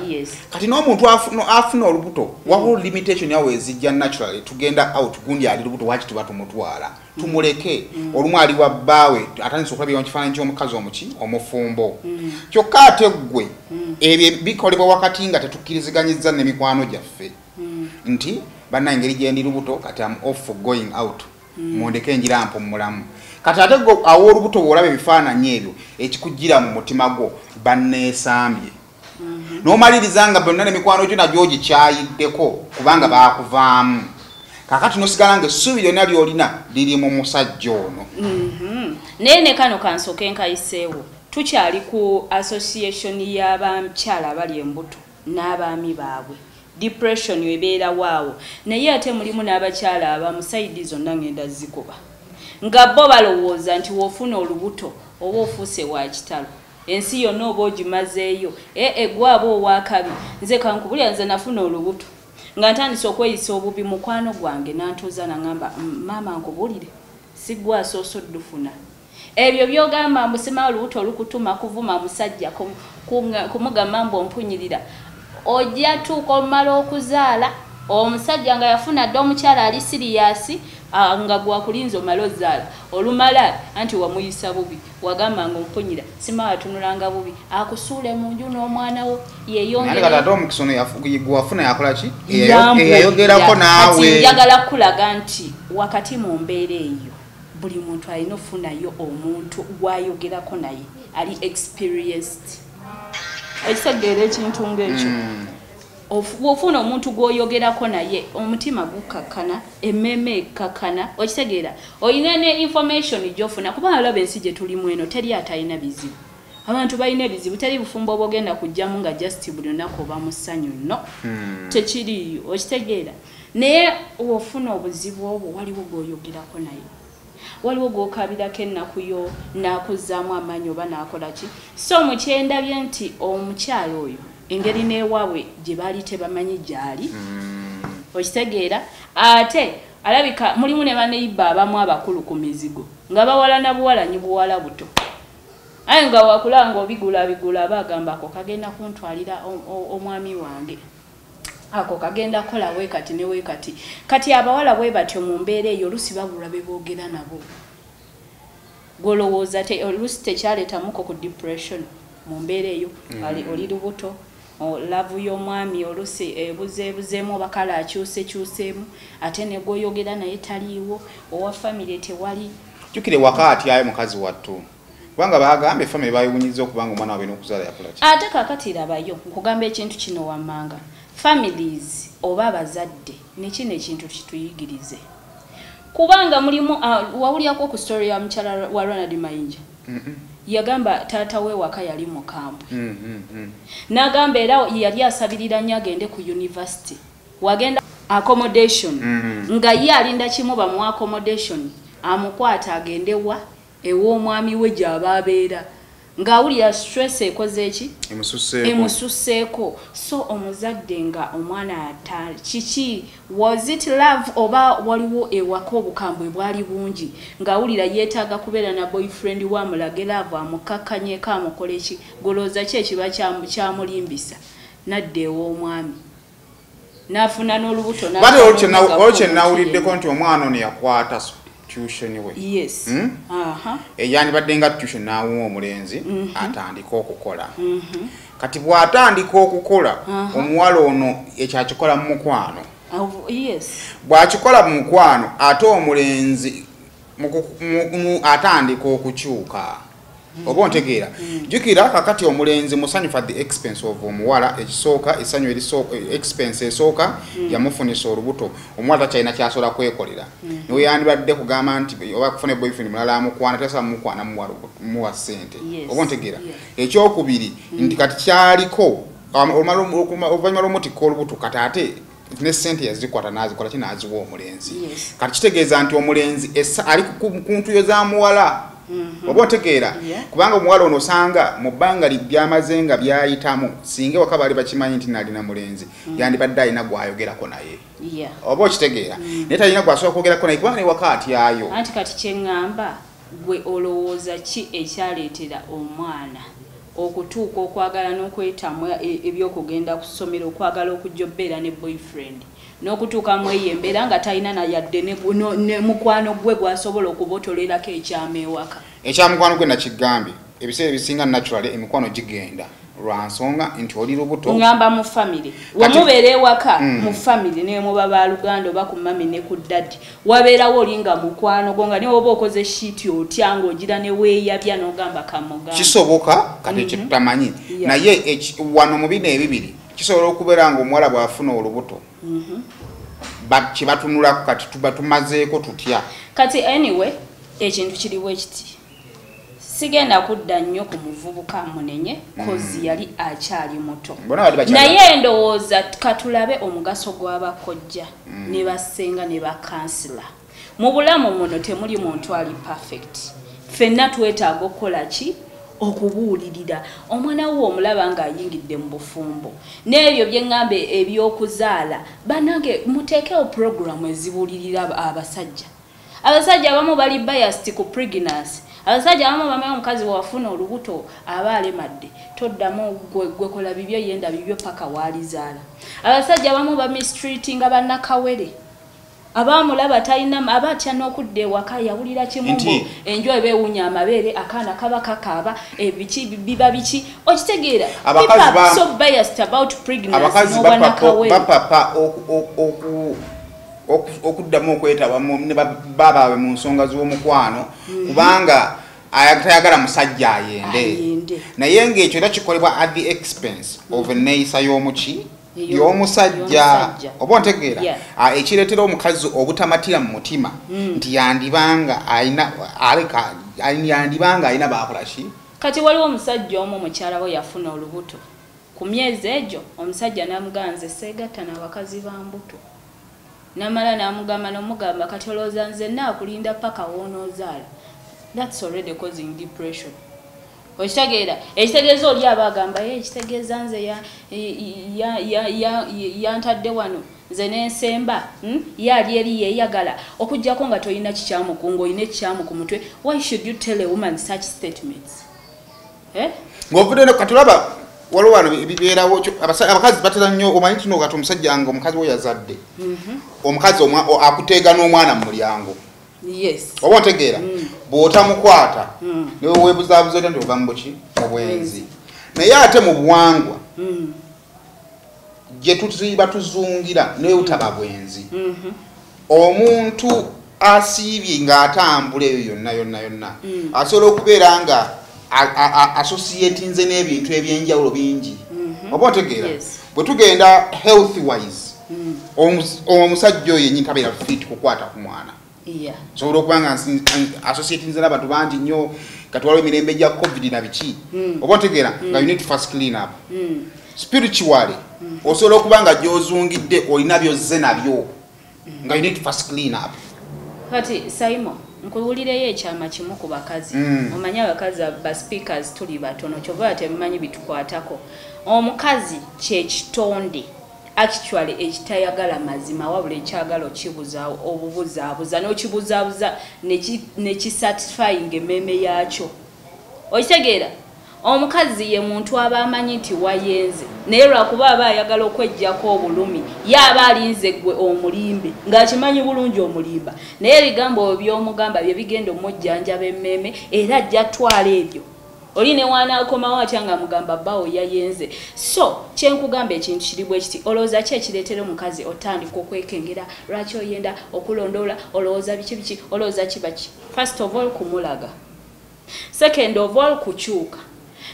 [SPEAKER 1] kati n'omuntu afuna olubuto wabula limitation yawe ezijja naturally tugenda out gundi ali lubuto waki tuba tumutwala tumuleke olumu ali wa bbaawe atandise okulabira mu kifaananyi ky'omukazi omufumbo kyokka ate ggwe ebyo bikolebwa wakati nga tetukkiriziganyizza n'emikwano gyaffe nti banna engeri gyendi lubuto kati am off going out mundeke enjira mpummulamu kati ate gwe awo olubuto bw'olaba ebifaananyi ebyo ekikujjira mu mutima gwo banneesambye n'omaliriza nga bonna n'emikwano gyo nagyo gikyayiddeko kubanga baakuvaamu kakati nosigala ng'essuubi lyonna ly'olina liri mu musajja ono
[SPEAKER 2] naye ne kano kansooke nkayiseewo tukyali ku association y'abakyala abali embuto n'abaami baabwe depression ebeera waawo naye ate mulimu n'abakyala abamu saidi zonna ngenda zikuba nga bo balowooza nti wofuna olubuto oba ofuuse wa kitalo ensi yonna oba ogimazeeyo gwaba owakabi nze kankubulya nze nafuna olubuto nga ntandise okweyisa obubi mukwano gwange nantuuza nangamba maama nkubulire siggwa asooso ddufuna ebyo byogamba mbusema olubuto olukutuma kuvuma musajja kumugamba mbu ompunyirira ojja tuuka omala okuzaala omusajja nga yafuna dde omukyala ali siriyasi nga gwakulinza omala ozaala olumala anti wamuyisa bubi wagamba nga ompunyira sima watunulanga bubi akusuule mu nju n'omwana wo
[SPEAKER 1] yeyongereate omukisono gwafuna yakola ki eyayogerako naawe
[SPEAKER 2] njagala kulaga nti wakati mu mbeera eyo buli muntu alina ofunayo omuntu gwayogerako naye ali experienced ekitegeera ekintu ng'ekyo ofuna omuntu gwoyogerako naye omutima gukakkana emmeme ekkakkana okitegeera olina ne information gy'ofuna kuba alaba ensi gye tulimu eno teri atalina bizibu abantu balina ebizibu teri bufumbo bwogenda kujjamu nga just buli lunaku oba mu ssanyu nno tekiriyo okitegeera naye ofuna obuzibu obwo waliwo gwoyogerako naye waliwo gwokabirako ennaku yo n'akuzzaamu amaanyi oba n'akola ki so mukyendabye nti omukyala oyo engeri neewaabwe gye baali tebamanyi gyali okitegeera ate alabika mulimu ne baneiba abamu abakulu ku mizigo nga bawalana buwalanyi buwala buto aye nga wakulanga obigula bagamba ako kagenda kuntwalira omwami wange ako kagenda kola wekati ne wekati kati abawala bwe batyo mu mbeera eyo olusi babula be boogera nabo golowooza olusi tekyaleetamuko ku depression mu mbeera eyo oli lubuto lavu y'omwami olusi ebuzeebuzeemu obakala akyusekyuseemu ate ne gwoyogera naye taliiwo owa famire tewali
[SPEAKER 1] jjukire waka atyayo mukazi wattu kubanga bagamba efamire bayewunyiza okubanga omwana wabe n'okuzaala yakola ki
[SPEAKER 2] ate kakati rabayo nkugamba ekintu kino wammanga families oba abazadde nekino ekintu kituyigirize kubanga mulimu wawulyako ku story ya mukyala wa Ronald Mayinja yagamba taata we waka yali mu kampu n'agamba era yali asabirira nnyo agende ku university wagenda accommodation nga ye alinda kimu bamu accommodation amukwata agendewa ew'omwami we gy'aba abeera ng'awulira stress ekoze eki emususseeko so omuzadde nga omwana kiki was it love oba waliwo ewaka obukambwe bwali bungi ng'awulira yeetaaga kubeera na boyfriend wamulage love amukakkanyeko amukola eki golooza ki ekiba kyamulimbisa nadda ew'omwami n'afuna n'olubuto
[SPEAKER 1] olwo nawuliddeko nti omwana ono yakwata tuition we
[SPEAKER 2] yes
[SPEAKER 1] eyandibadde nga tuition n'awuwa omulenzi atandika okukola kati bw'atandika okukola omuwala ono ekyakikola mu mukwano bw'akikola mu mukwano ate omulenzi atandika okukyuka oba ontegeera jjukira kakati omulenzi musanyufu at the expense of omuwala ekisooka essanyu expense esooka yamufunisa olubuto omuwala takyalina kyasobola kwekolera niwe yandibadde kugamba nti oba kufuna boyfriend mulala amukwana tasaba mukwana muwa ssente oba ontegeera ekyokubiri nti kati kyaliko oluvannyuma lw'omutikka olubuto kati ate ne ssente yazikwata n'azikola ki n'aziwa omulenzi kati kitegeeza nti omulenzi ali ku ntuyo za muwala oba otegeera kubanga omuwala ono osanga mu bbanga byamaze nga byayitamu singa waka baali bakimanyi nti nalina mulenzi yandibadde alina gwayogerako naye oba okitegeera naye talina gwasobola kwogerako naye kubanga newaka atyayo
[SPEAKER 2] anti kati kyeŋŋamba gwe olowooza ki ekyaleetera omwana okutuuka okwagala n'okwetamu ebyokugenda ku ssomero okwagala okujja obbeera ne boyfriend n'okutuuka mu eyo embeera nga talina na yadde ne mukwano gwe gwasobola okubotolerako ekyama ewaka.
[SPEAKER 1] Ekyamukwano gwe nakigambye ebiseera ebisinga naturally emikwano gigenda lwa nsonga nti oli lubuto
[SPEAKER 2] ngamba mu family wamubeera ewaka mu family ne muba baluganda oba ku mami ne ku daddy wabeerawo olinga mukwano go nga ne oba okoze shiti otya ng'ogira ne weeyabya n'ogamba kamugamba
[SPEAKER 1] kisoboka kati ekitutamanyi naye wano mu bino ebibiri kisobola okubeera ng'omuwala bw'afuna olubuto kibatunulako kati tuba tumazeeko tutya
[SPEAKER 2] kati anyway ekintu kiriwo ekiti sigenda kudda nnyo ku muvubuka munenye kozi yali akyali muto naye ndowooza katulabe omugaso gw'abakojja ne basenga ne bakansila mu bulamu muno temuli muntu ali perfect ffenna twetaaga okukola ki okubuulirira omwana wo omulaba ng'ayingidde mu bufumbo n'ebyo bye ŋŋamba eby'okuzaala bannange muteekewo puroguramu ezibuulirira abasajja abamu bali biased ku pregnancy abasajja abamu bamanya omukazi wafuna olubuto aba alemadde toddamu gwekola bibyo yenda bibyo paka waalizaala abasajja abamu bamistreatinga bannakawere abamulaba talina aba atya n'okudda ewaka yawulira kimumbo enjo ebeewunya amabeere akaana kaba kakaaba ebiki biba biki okitegeera so biased about pregnancy n'obwannakawere
[SPEAKER 1] bapapa okuddamu okwetaba ne babaawe mu nsonga z'omukwano kubanga tayagala musajja ayende naye ng'ekyo era kikolebwa at the expense of enneeyisa y'omuki y'omusajja oba ontegeera ekireetera omukazi obutamatira mu mutima nti yandibanga alina baakola ki
[SPEAKER 2] kati waliwo omusajja omu mukyala we yafuna olubuto ku myezi egyo omusajja n'amuganze seegatta n'abakazi ba mbuto namala n'amugamba n'omugamba kati olowooza nze naakulinda paka w'onoozaala that's already causing depression okitegeera ekitegeeza oli aba agamba ekitegeeza nze yantadde wano nze n'ensemba yaali eri yeeyagala okuggyako nga tolina kikyamu ng'olina ekikyamu ku mutwe why should you tell a woman such statements
[SPEAKER 1] ng'ovudde katulaba waliwo wano bibeerawo abakazi batera nnyo omanyi kino kati omusajja nga omukazi we yazadde omukazi akuteega n'omwana mu mulyango oba ontegeera bw'otamukwata niwe weebuzaabuza otya nti ova mu buki mu bwenzi naye ate mu buwangwa gye tuziba tuzungira niwe butaba bwenzi omuntu asiibye ng'atambula eyo yonna asobola okubeera nga associatinze n'ebintu ebyenjawulo bingi oba otegeera bwe tugenda health wise omusajja oyo yennyini tabeera fit kukwata ku mwana sobola okuba nga associatinze n'abantu bangi nnyo kati waliwo emirembe gya covid na biki oba otegeera nga you need to first clean up spiritually osobola okuba nga gy'ozungidde olina byozze nabyo nga you need to first clean up
[SPEAKER 2] kati Simon nkubuulireyo ekyama kimu ku bakazi omanyi abakazi ba speakers tuli batono kyova temumanyi bitukwatako omukazi kyekitonde actually ekitayagala mazima wabula ekyagala okibuzaawo obubuzaabuza n'okibuzaabuza nekisatisfying emmeme yaakyo okitegeera omukazi ye muntu aba amanyi nti wayenze naye lwakuba aba ayagala okweggyako obulumi yaaba alinze gwe omulimbe ng'akimanyi bulungi omulimba naye ebigambo by'omugamba bye bigenda omujjanjaba emmeme era ajja twala ebyo oli ne waanaakomawo atya nga mugamba bawo yayenze so kyenkugamba ekintu kiri bwe kiti olowooza ki ekireetera omukazi otandika okwekengera lwaki oyenda okulondoola olowooza biki olowooza kibaki first of all kumulaga second of all kukyuka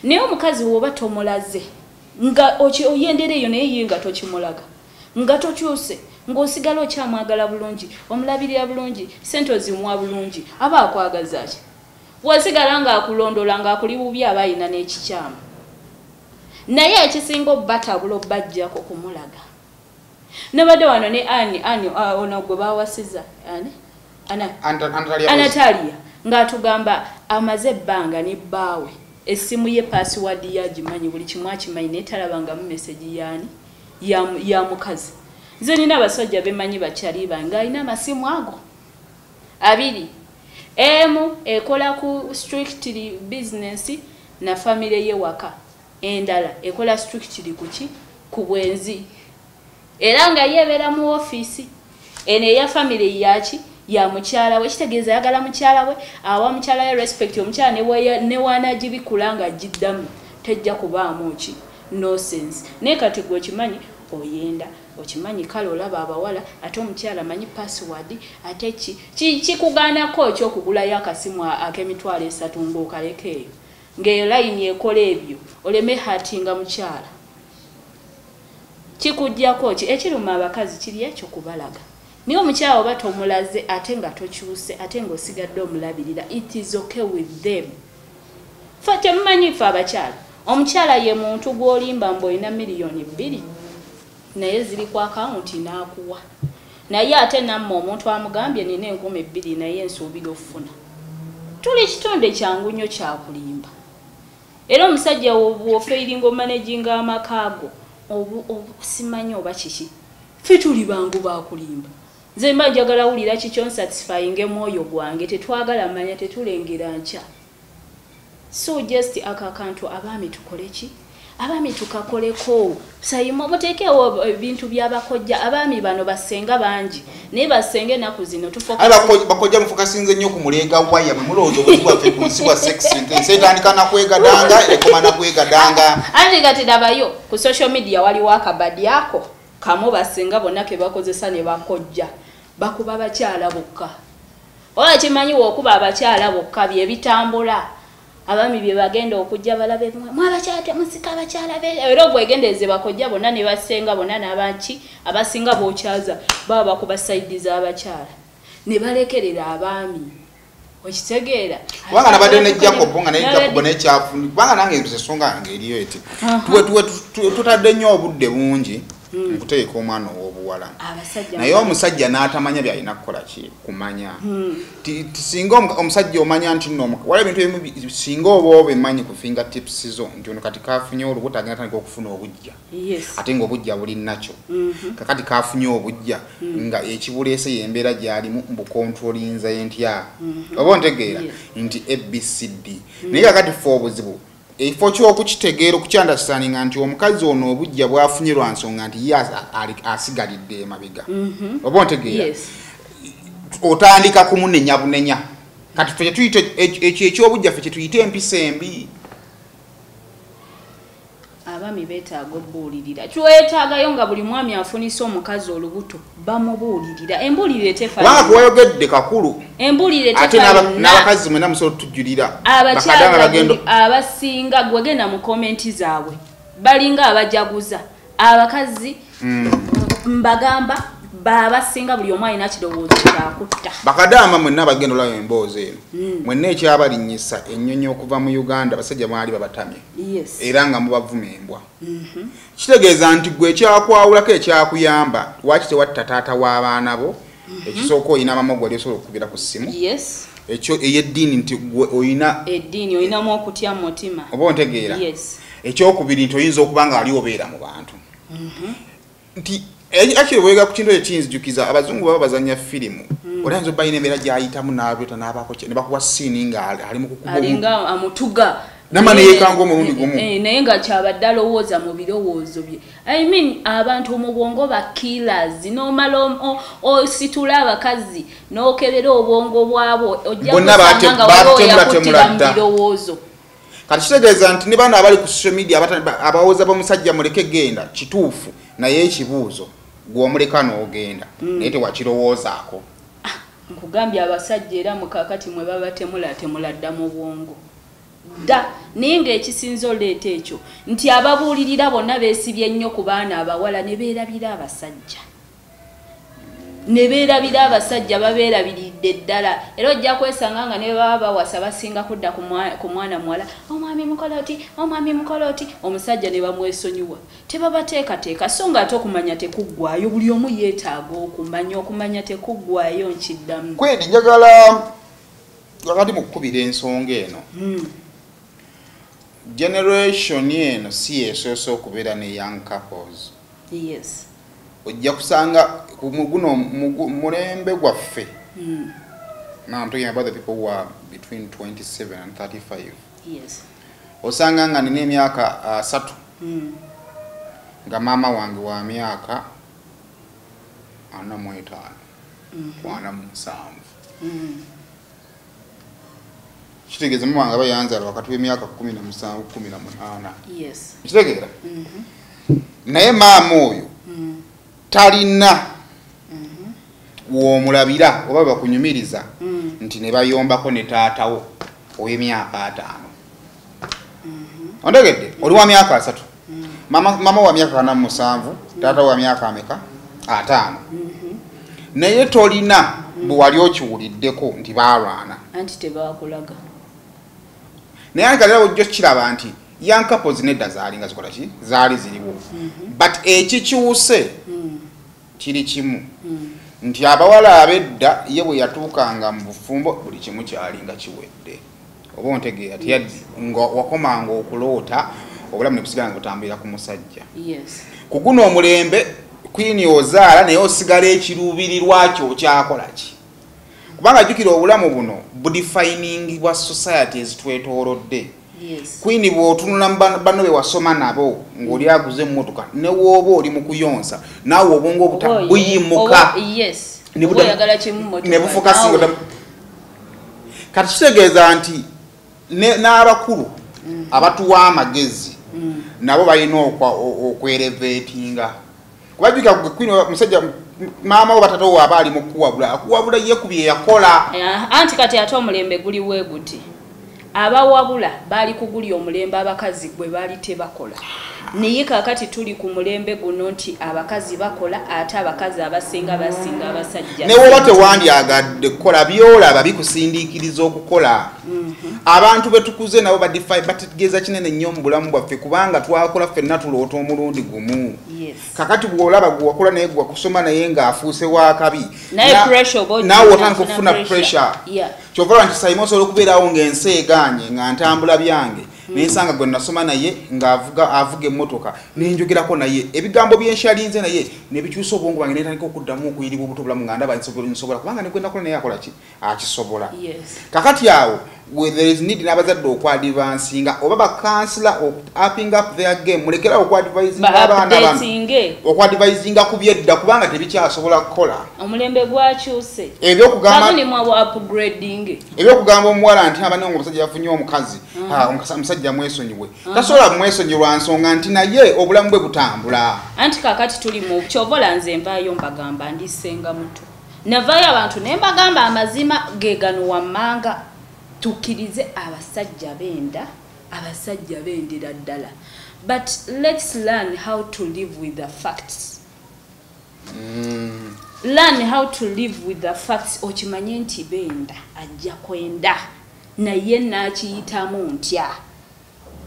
[SPEAKER 2] naye omukazi woba tomulaze nga oyendereyo naye ye nga tokimulaga nga tokyuse ng'osigala okyamwagala bulungi omulabirira bulungi sente ozimuwa bulungi aba akwagaza ki bw'osigala ng'akulondoola ng'akuli bubi aba ayina n'ekikyamu naye ekisinga obbatabula obbajjako kumulaga nabadde wano ne ani ono gwe baawasiza Anatalia ng'atugamba amaze ebbanga ne bbaawe essimu ye password yagimanyi buli kimu akimanyi naye talabangamu message yaani ya mukazi nze nina abasajja bemanyi bakyali bange alina amasimu ago abiri emu ekola ku strictly business na family ye waka endala ekola strictly kuki ku bwenzi era nga yebera mu office ene ya family yaki ya mukyala we kitegeeza yagala mukyala we awa mukyala we respect omukyala ne wanagibikula nga jiddamu tejja kubaamu ki no sense ne kati gwe kimanyi oyenda okimanyi kale olaba abawala ate omukyala manyi password ate kikugaanako ekyokugulayo akasimu ak'emitwalo 3 ng'okalekeeyo ng'eyo layini ekola ebyo oleme hatinga mukyala kikujjako ki ekiruma abakazi kiri ekyo kubalaga niyo omukyala oba tomulaze ate nga tokyuse ate ng'osigadde omulabirira it is okay with them fe temumanyi fe abakyala omukyala ye muntu gw'olimba mbu olina miliyoni 2 naye ziri ku akawunti n'akuwa naye ate nammwe omuntu amugambye nina 2,000 naye nsuubira okufuna tuli kitonde kyangu nnyo kyakulimba era omusajja wofeiringa omanaginga amakaago simanyi oba kiki fe tuli bangu bakulimba nze mba njagala wulira kikyo nsatisfyinga mwoyo gwange tetwagala manya tetulengera nkya so just akakantu abaami tukole ki abaami tukakoleko sayimo botekewo ebintu byabakojja abaami bano basenga bangi naye basenge naku zino
[SPEAKER 1] bakojja mufokasinze nnyo ku mulega waya mwe mulowooza obuzibwaffe ku nsi bwa sexy nsetandika nakwegadanga ekoma nakwegadanga
[SPEAKER 2] andi kati dabayo ku social media waliwo akabadi ako kamu basenga bonna ke bakozesa ne bakojja bakuba abakyala bokka oba kimanyi okuba abakyala bokka bye bitambula abami bye bagenda okujja balabe mwabakyala temusika abakyala be era obwegendeze bakojja bonna ne basenga bonna n'abanki abasinga bokyaza baba bakuba side z'abakyala ne balekerera abami okitegeera
[SPEAKER 1] wanga nabadde ne Jacob nga ne Jacob ne kyafu banga nange nsonga ngeriyo eti tutadde nnyo obudde bungi nkuteeka omwana ow'obuwala naye omusajja n'atamanya byalina kukola ki kumanya singa omusajja omanya nti nno wala ebintu ebimu singa oba obimanyi ku fingertips zo nti ono kati kafunye olubuto agenda tandika okufuna obujja ate ng'obujja buli nakyo kakati kafunye obujja nga ekibuleese yembeera gy'alimu mbukontrolinza entya oba ontegeera nti ABCD naye kakati fe obuzibu efo ky'okukitegeera okukyandasitaninga nti omukazi ono obujja bwafunye lwa nsonga nti ye asigalidde emabega oba ontegeera otandika kumunenya bunenya kati fe kyetuyita ekyo ekyobujja fe kyetuyita empisa embi
[SPEAKER 2] abami beetaaga obbuulirira kyetagayo nga buli mwami afunisa omukazi olubuto bamubuulirira embuulire
[SPEAKER 1] tefawayogedde kakulu
[SPEAKER 2] embuulire
[SPEAKER 1] ate n'abakazi mwena musobola tujulira
[SPEAKER 2] abakyala abasinga gwegenda mu komenti zaabwe balinga abajaguza abakazi mbagamba babasinga buli omu alina kirowoozo kyakutta
[SPEAKER 1] bakadaama mwenna bagenda olaba emboozi eno mwenna ekyabalinyisa ennyonyi okuva mu Uganda basajja mwali babatamye era nga mubavuma embwa kitegeeza nti gwe ekyakwawulako ekyakuyamba lwaki tewatta taata w'abaana bo ekisooka olina amamogo ali osobola okukubira ku ssimu ekyo ey'eddiini nti gwe olina
[SPEAKER 2] eddiini olinamu okutya mu mutima
[SPEAKER 1] oba ontegeera ekyokubiri nti oyinza okuba nga ali obeera mu bantu nti akiri bwega ku kintu ekinzijukiza abazungu baba bazanya firimu olanzo bayina embeera gyayitamu n'abyota n'abaako ne bakuwa siini nga ali mu kukuba
[SPEAKER 2] alinga amutuga
[SPEAKER 1] namane yekanga omulundi gumu
[SPEAKER 2] naye nga kyabadde alowooza mu birowoozo bye I mean abantu mu bwongo ba killers n'omala ositula abakazi n'okebera obwongo bwabo ojja kusanga waliwo yakutira mu birowoozo
[SPEAKER 1] kati kitegeeza nti ne bano abali ku social media abawooza bamusajja muleke genda kituufu naye ekibuuzo gw'omuleka n'ogenda naye tewakirowoozaako
[SPEAKER 2] nkugambye abasajja era mukakati mwe baba temula mu bwongo da naye ng'ekisinza oleeta ekyo nti ababuulirira bonna beesibye nnyo ku baana abawala ne beerabira abasajja babeerabiridde ddala era ojja kwesanga nga ne baba bawasa basinga kudda ku mwana muwala omwami mukoloti omusajja ne bamwesonyiwa tebabateekateeka so nga ate okumanya tekuggwayo buli omu yeetaaga okumanya tekuggwayo nkiddamu
[SPEAKER 1] kwedi njagala wakati mu kukubira ensonga eno generation eno si yesoose okubeera ne young couples ojja kusanga guno mulembe gwaffe now I'm talking about the people who are between 27 and 35 osanga nga nina emyaka 3 nga maama wange wa myaka 45 47 kitegeeza mu wange bayanzala wakati w'emyaka 17 18 kitegeera naye maama oyo talina w'omulabira oba bakunyumiriza nti ne bayombako ne taatawo ow'emyaka 5 ondegedde oli wa myaka 3 mama wa myaka 47 taata wa myaka ameka 5 naye tolina bwe wali okiwuliddeko nti baalwana
[SPEAKER 2] anti tebakulaga
[SPEAKER 1] naye ankalira ojjo kiraba nti yankapozi nedda zaali nga zikola ki zaali ziriwo but ekikyuse kiri kimu nti abawala abedda ye bwe yatuukanga mu bufumbo buli kimu kyali nga kiwedde oba ontegeera tiyaddi nga wakomanga okuloota obulamu ne busigala nga butambulira ku musajja ku guno omulembe kwini ozaala naye osigala ekiruubirirwa kyo kyakola ki kubanga jjukira obulamu buno budefiningibwa society ezitwetoolodde kwini bw'otunula banno be wasoma nabo ng'oli aguze emmotoka ne wooba oli mu kuyonsa naawe obwongo buyimuka ne bufuka singa kati kitegeeza nti n'abakulu abatuwa amagezi nabo balina okwereveetinga kuba jjukira kwini musajja maama wo batata wo aba ali mu kuwabula ye ku bye yakola
[SPEAKER 2] anti kati ate omulembe guli weeguti abawabula bali kuguli omulembe abakazi gwe bali tebakola naye kakati tuli ku mulembe guno nti abakazi bakola ate abakazi abasinga abasajja
[SPEAKER 1] ne woba tewandyagadde kukola byolaba bikusindiikiriza okukola abantu betukuze nabo badify bategeeza kinene nnyo mu bulamu bwaffe kubanga twakola ffenna tuloota omulundi gumu kakati bw'olaba gwe wakola naye gwe wakusoma naye ng'afuuse wakabi naawe otandika okufuna pressure kyova nti sayima osobola okubeerawo ng'ensi eganye nga ntambula byange nensanga gwe nasoma naye ng'avuga emmotoka nenjogerako naye ebigambo byenshalinze naye nebikyusa obwongo bwange netandika okuddamu okuyiribwa obuto bulamu nga ndaba nsobola kubanga ne gwe nakola naye akola ki akisobola kakati awo there is need n'abazadde okwadvansinga oba bakansila upping up their game mulekera okwadvisinga abaana okwadvisinga ku byedda kubanga tebikyasobola kukola
[SPEAKER 2] omulembe gwakyuse
[SPEAKER 1] ebyokugamba omuwala nti abanonga omusajja yafunye omukazi omusajja mwesonyiwe tasobola mwesonyirwa nsonga nti naye obulamu bwe butambula
[SPEAKER 2] anti kakati tuli mu kyovola nze nvaayo mbagamba ndisenga muto navaayo abantu ne mbagamba amazima gegano wammanga tukirize abasajja bendera ddala but let's learn how to live with the facts learn how to live with the facts okimanye nti benda ajja kwenda naye nakiyitamu ntya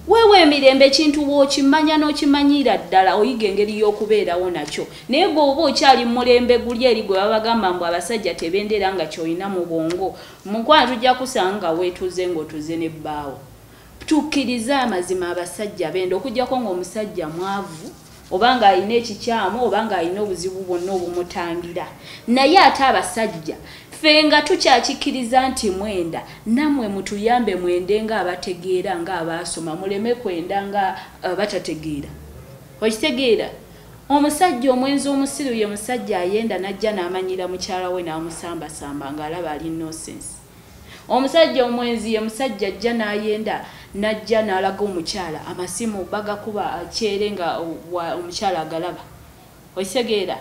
[SPEAKER 2] wewe emirembe ekintu bw'okimanya n'okimanyira ddala oyiga engeri y'okubeerawo nakyo naye bw'oba okyali mulembe guli eri gwe babagamba mbu abasajja tebendera nga kyolina mu bwongo munkwana tujja kusanga weetuze ng'otuze n'ebbaawo tukkirize amazima abasajja benda okugyako ng'omusajja mwavu oba ng'alina ekikyamu oba ng'alina obuzibu bwonna obumutangira naye ate abasajja ffe nga tukyakikiriza nti mwenda nammwe mutuyambe mwende nga abategeera nga abaasoma muleme kwenda nga batategeera okitegeera omusajja omwenzi omusiru ye musajja ayenda najja n'amanyira mukyala we n'amusambasamba ng'alaba ali nonsense omusajja omwenzi ye musajja ajja n'ayenda najja n'alaga omukyala amasimu bagakuba akyere nga omukyala agalaba okitegeera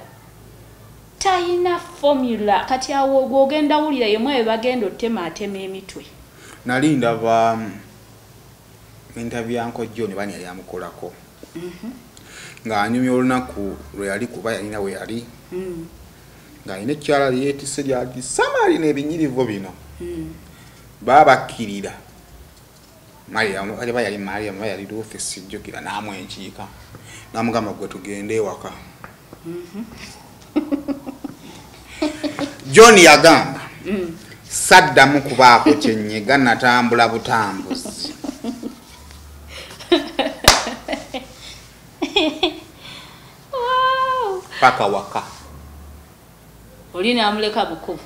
[SPEAKER 2] taina formula kati awo gwogenda wulira yemwe bagenda otema emitwe
[SPEAKER 1] nali ndaba interview yanko John bani yali amukolako nga anyumya olunaku lwe yali kuba yalina we yali nga alina ekyala lyetise lyati samali n'ebinyirivu bino babakkirira Mariam yali Mariam yali office jjukira n'amwenkiika n'amugamba gwe tugende ewaka John yagamba saddamu kubaako kyennyega natambula butambuzi paka waka
[SPEAKER 2] olina amuleka bukuvu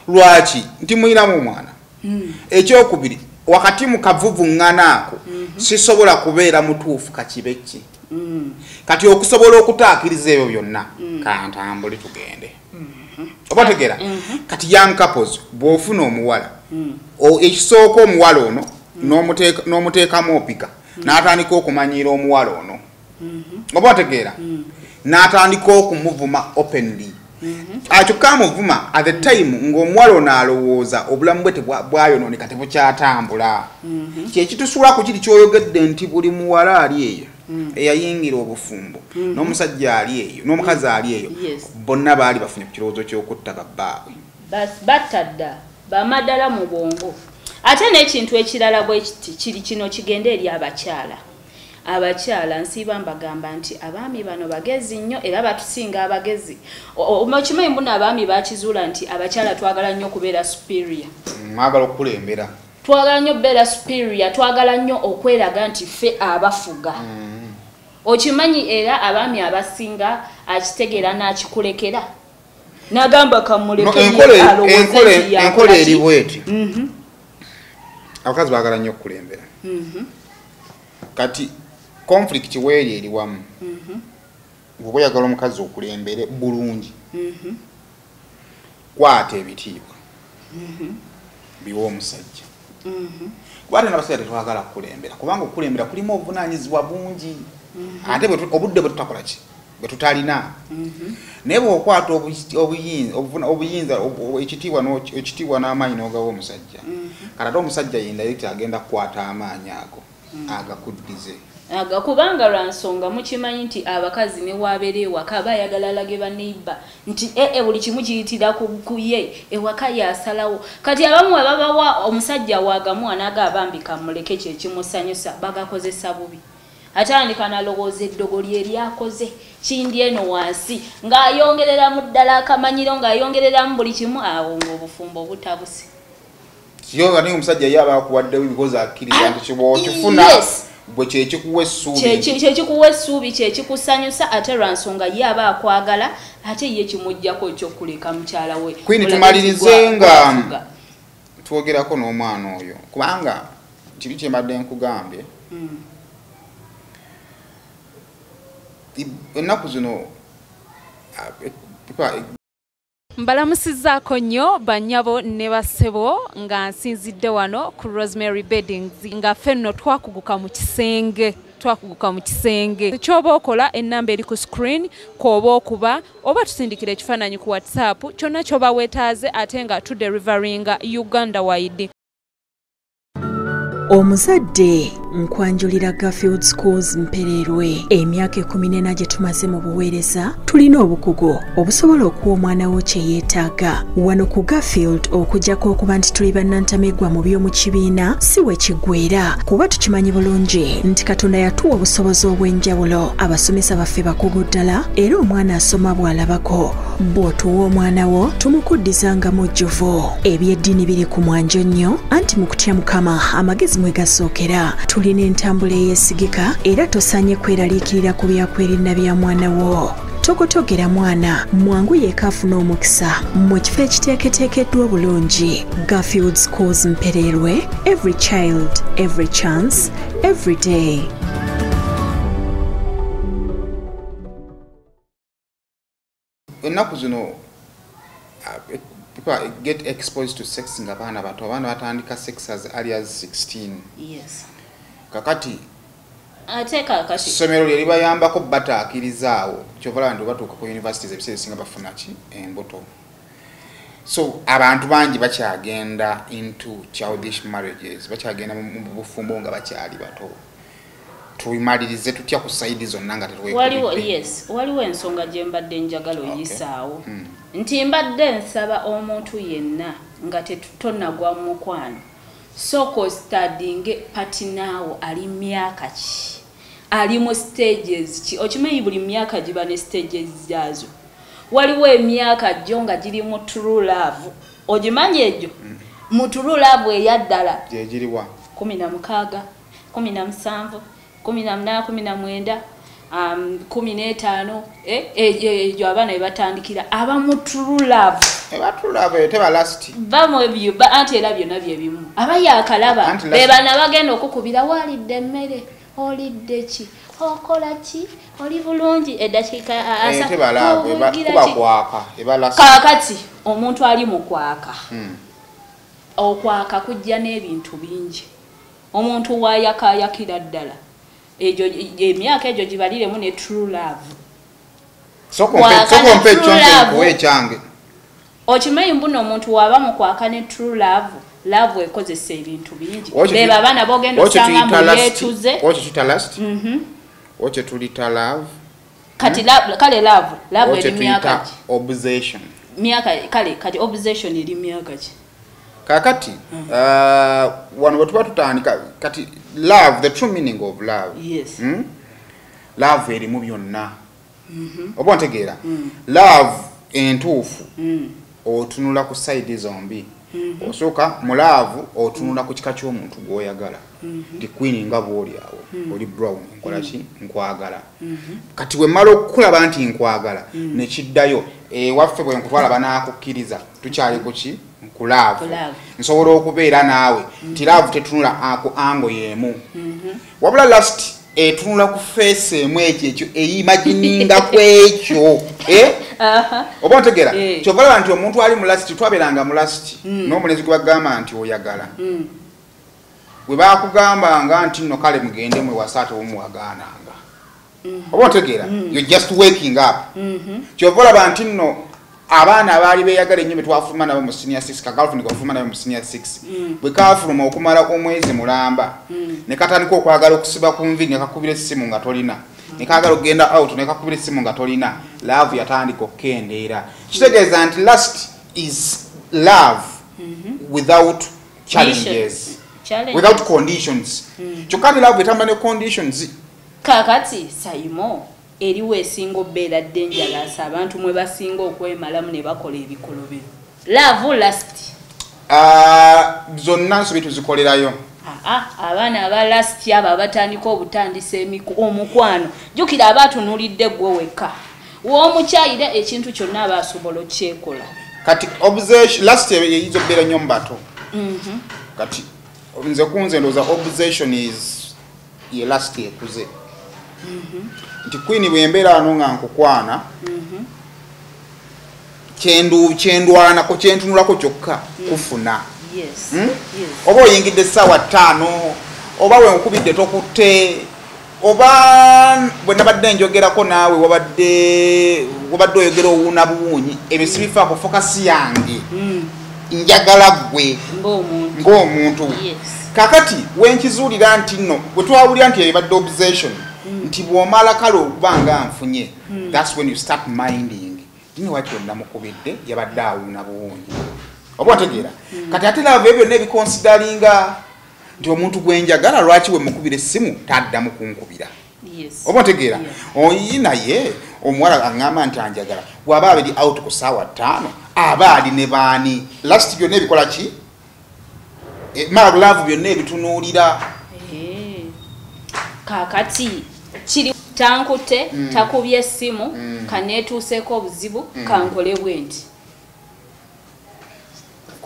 [SPEAKER 1] lwaki nti muyinamu omwana ekyokubiri wakati mu kavuvu nganaako sisobola kubeera mutuufu kakibeki kati okusobola okutaakiriza ebyo byonna kantambule tugende oba tegera kati young couples bw'ofuna omuwala ekisooka omuwala ono n'omuteekamu opika n'atandika okumanyiira omuwala ono oba tegeera n'atandika okumuvuma openly kyokka amuvuma at the time ng'omuwala ono alowooza obulamu bwe bwayonooneka tebukyatambula kyekitusula ku kiri kyoyogedde nti buli muwala ali eyo eyayingira obufumbo n'omusajja ali eyo n'omukazi ali eyo bonna baali bafunye ku kirowoozo ky'okutta babbaabwe
[SPEAKER 2] battadda bamaddala mu bwongo ate n'ekintu ekirala bwe kiri kino kigenda eri abakyala nsiiba mbagamba nti abaami bano bagezi nnyo era batusinga abagezi okimanyi mbuna abaami bakizuula nti abakyala twagala nnyo okubeera superior
[SPEAKER 1] mwagala okukulembera
[SPEAKER 2] twagala nnyo okubeera superior twagala nnyo okweraga nti ffe abafuga okimanyi era abaami abasinga akitegeera n'akikulekera n'agamba
[SPEAKER 1] enkola eri bweti abakazi baagala nnyo okukulembera kati conflict weeri eri wamu bw'oba oyagala omukazi okulembere bulungi kwata ebitiibwa biwa omusajja kuba ate n'abasajja tetwagala kukulembera kubanga okukulembera kulimu obuvunaanyizibwa bungi ate obudde bwe tutakola ki bwe tutalina naye bw'okwata obuyinza ekitiibwa n'amaanyi n'ogawa omusajja kati ate omusajja yendairect agenda kukwata amaanyi ago agakuddize
[SPEAKER 2] kubanga lwa nsonga mukimanyi nti abakazi ne wabeera ewaka bayagala alage baneiba nti buli kimu kiyitira ku ye ewaka yasalawo kati abamu babawa omusajja waagamu anaaga abambika muleke kyekimusanyusa bagakozesa bubi atandika nalowooza eddogo lye lyakoze kindi eno wansi ng'ayongereramu ddala akamanyiro ng'ayongereramu buli kimu awo ng'obufumbo butabuse
[SPEAKER 1] kiyo nga naye omusajja ye aba akuwaddewo ebikozi akkiriza nti kibwokifuna bwe kyekikuwa essuubi kyekikusanyusa ate lwa nsonga ye aba akwagala ate ye kimuggyako ekyokuleka mukyala we kwini tumalirize nga twogerako n'omwana oyo kubanga kiri kyembadde nkugambye ennaku zino
[SPEAKER 6] mbalamusizaako nnyo bannyabo ne bassebo nga nsinzidde wano ku Rosemary Beddings nga ffenno twakuguka mu kisenge kyoba okola ennamba eri ku screen kwoba okuba oba tusindikira ekifaananyi ku WhatsApp kyonna kyoba weetaaze ate nga tuderivaringa Uganda wide.
[SPEAKER 7] Omuzadde nkwanjulira Garfield Schools Mpererwe emyaka 14 gye tumaze mu buweereza tulina obukugu obusobola okuwa omwana wo kye yeetaaga wano ku Garfield okujjako okuba nti tuli bannantamegwa mu by'omu kibiina si we kiggweera kuba tukimanyi bulungi nti Katonda yatuwa obusobozi obw'enjawulo abasomesa baffe bakugu ddala era omwana asoma bw'alabako bw'otuwa omwana wo tumukuddizanga mujjuvu ebyeddiini biri ku mwanjo nnyo anti mu kutya Mukama amagezi mwe gasookera tulina entambula eyeesigika era tosaanye kweraliikirira ku byakwerinda bya mwana wo tokotogera mwana mwangu yeeka afuna omukisa mu kifo ekiteeketeekeddwa obulungi Garfield Schools Mpererwe every child every chance every day.
[SPEAKER 1] Ennaku zino people get exposed to sex nga baana bato abaana batandika sex as early as 16.
[SPEAKER 2] Yes.
[SPEAKER 1] Kakati
[SPEAKER 2] ateka kati
[SPEAKER 1] somero lye libayambako bataakkirizaawo kyovala nti batuuka ku universities ebiseera ebisinga bafuna ki embuto. So abantu bangi bakyagenda into childish marriages bakyagenda mu bufumbo nga bakyali bato. Tuyimalirize tutya ku saidi zonna nga
[SPEAKER 2] waliwo ensonga gye mbadde njagala oyisaawo nti mbadde nsaba omuntu yenna nga tetonnagwa mu mukwano soko studying patinaawo ali myaka ki ali mu stages ki okimanyi buli myaka giba ne stages zaazo waliwo emyaka gyo nga giri mu true love ogimanyi egyo mu true love eyaddala
[SPEAKER 1] gyegiriwa
[SPEAKER 2] 16 17 18 19 15 ejo abaana bebatandikira abamu true love
[SPEAKER 1] ebatulaba teba last
[SPEAKER 2] bamwe byo anti era byonna bye bimu abayakalaba bebana bagenda okukubira walidde emmere olidde ki okola ki oli bulungi eddakiika asa
[SPEAKER 1] teba laba kuba kwaka eba last
[SPEAKER 2] kakati omuntu ali mu kwaka okwaka kujja n'ebintu bingi omuntu wayakayakira ddala ejo emyaka ejo gibaliremu ne true love
[SPEAKER 1] sokompe change
[SPEAKER 2] okimanyi mbuno omuntu waba mu kwaka ne true love ekozesa ebintu bingi beba abaana bogenda osanga mu yetuze
[SPEAKER 1] oche tulita love
[SPEAKER 2] kati kale love eri myaka ki
[SPEAKER 1] obsession
[SPEAKER 2] myaka kale kati obsession eri myaka ki
[SPEAKER 1] kakati wano batuba tutandika kati love the true meaning of love
[SPEAKER 2] yes
[SPEAKER 1] love eri mu byonna oba ntegeera love entuufu otunula ku side zombi osooka mu love otunula ku kika ky'omuntu gw'oyagala ndi queen nga bw'oli awo oli brown nkola ki nkwagala kati we mmala okukulaba nti nkwagala nekiddayo waffe bwe nkutwala banaakukkiriza tukyali ku ki ku love nsobola okubeera naawe nti love tetunula ku ango y'emu wabula last etunula ku face emu ekyo eyimagininga ku ekyo oba ntegeera kyovalaba nti omuntu ali mu last twabeeranga mu last n'omulenzi gwe bagamba nti oyagala bwe bakugambanga nti nno kale mugende mwewasa ate omuwagaananga oba ntegeera you're just waking up kyovalaba nti nno abaana abaali beeyagala ennyo betwafuluma nabo mu senior 6 kagalfuni gwafuluma nabo mu senior 6 bwe kafuluma okumala omwezi mulamba ne katandika okwagala okusiba ku nvi ne kakubira essimu nga tolina ne kaagala okugenda out ne kakubira essimu nga tolina love yatandika okukendeera kitegeeza nti last is love without challenges without conditions kyokka ni love etamba ne conditions
[SPEAKER 2] kakati sayimo eriwe esinga obeera dangerous abantu mwe basinga okwemalamu ne bakola ebikolobero love last
[SPEAKER 1] zonna nsobi tuzikolerayo
[SPEAKER 2] abaana aba last abo abatandika obutandisa omukwano jjukira abaatunulidde gwe wekka w'omukyayira ekintu kyonna aba asobola okyekola
[SPEAKER 1] kati obsession last eyinza okubeera nnyo mu bato kati nze kunze ndowooza obsession is ye last ekuze nti queen bwembeera wano nga nkukwana kyendwanako kyentunulako kyokka kufuna oba oyingidde essaawa 5 oba wenkubidde tokutte oba bwe nabadde njogerako naawe wabadde oyogera owuuna buwuunyi ebyo sibifaako fokasi yange njagala gwe ng'omuntu kakati wenkizuulira nti nno bwe twawulira nti ebadde obsession nti bw'omala kale okuba nga nfunye that's when you start minding tini waki namukubidde yabadde awuuna buwuunyi oba ntegeera kati ate lava ebyo nebikonsidaringa nti omuntu gwenjagala lwaki we mukubira essimu taddamu kunkubira oba ntegeera oyi naye omuwala aŋŋamba nti anjagala bw'aba abiri out ku ssaawa 5 aba ali ne baani last byonna ebikola ki love byonna ebitunuulira
[SPEAKER 2] kakati kiri tankute takubye essimu kaneetuuseeko obuzibu kankole bwe nti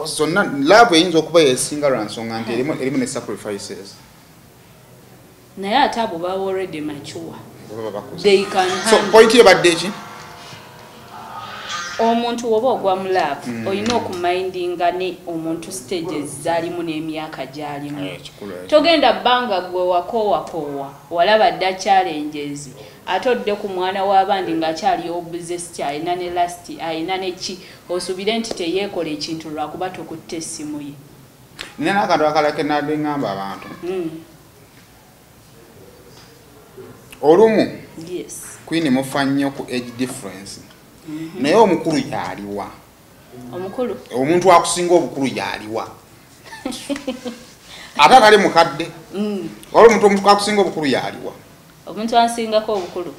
[SPEAKER 1] zonna love eyinza okuba yesinga lwa nsonga nti erimu ne sacrifices
[SPEAKER 2] naye ate abo baba already mature
[SPEAKER 1] so point ebadde ki
[SPEAKER 2] omuntu woba ogwa mu love olina okumindinga ne omuntu stages zalimu n'emyaka gyalimu togenda bbanga gwe wakoowa walaba dda challenges ate odde ku mwana w'abandi ng'akyali obsessed alina ne last alina neki osubire nti teyeekola ekintu lwakuba tokutte essimu ye
[SPEAKER 1] nina n'akantu akalake nadde ŋŋamba abantu olumu queen mufa nnyo ku age difference naye omukulu yaliwa
[SPEAKER 2] omukulu
[SPEAKER 1] omuntu akusinga obukulu yaliwa ate atali mukadde wali omuntu akusinga obukulu yaliwa
[SPEAKER 2] omuntu ansingako obukulu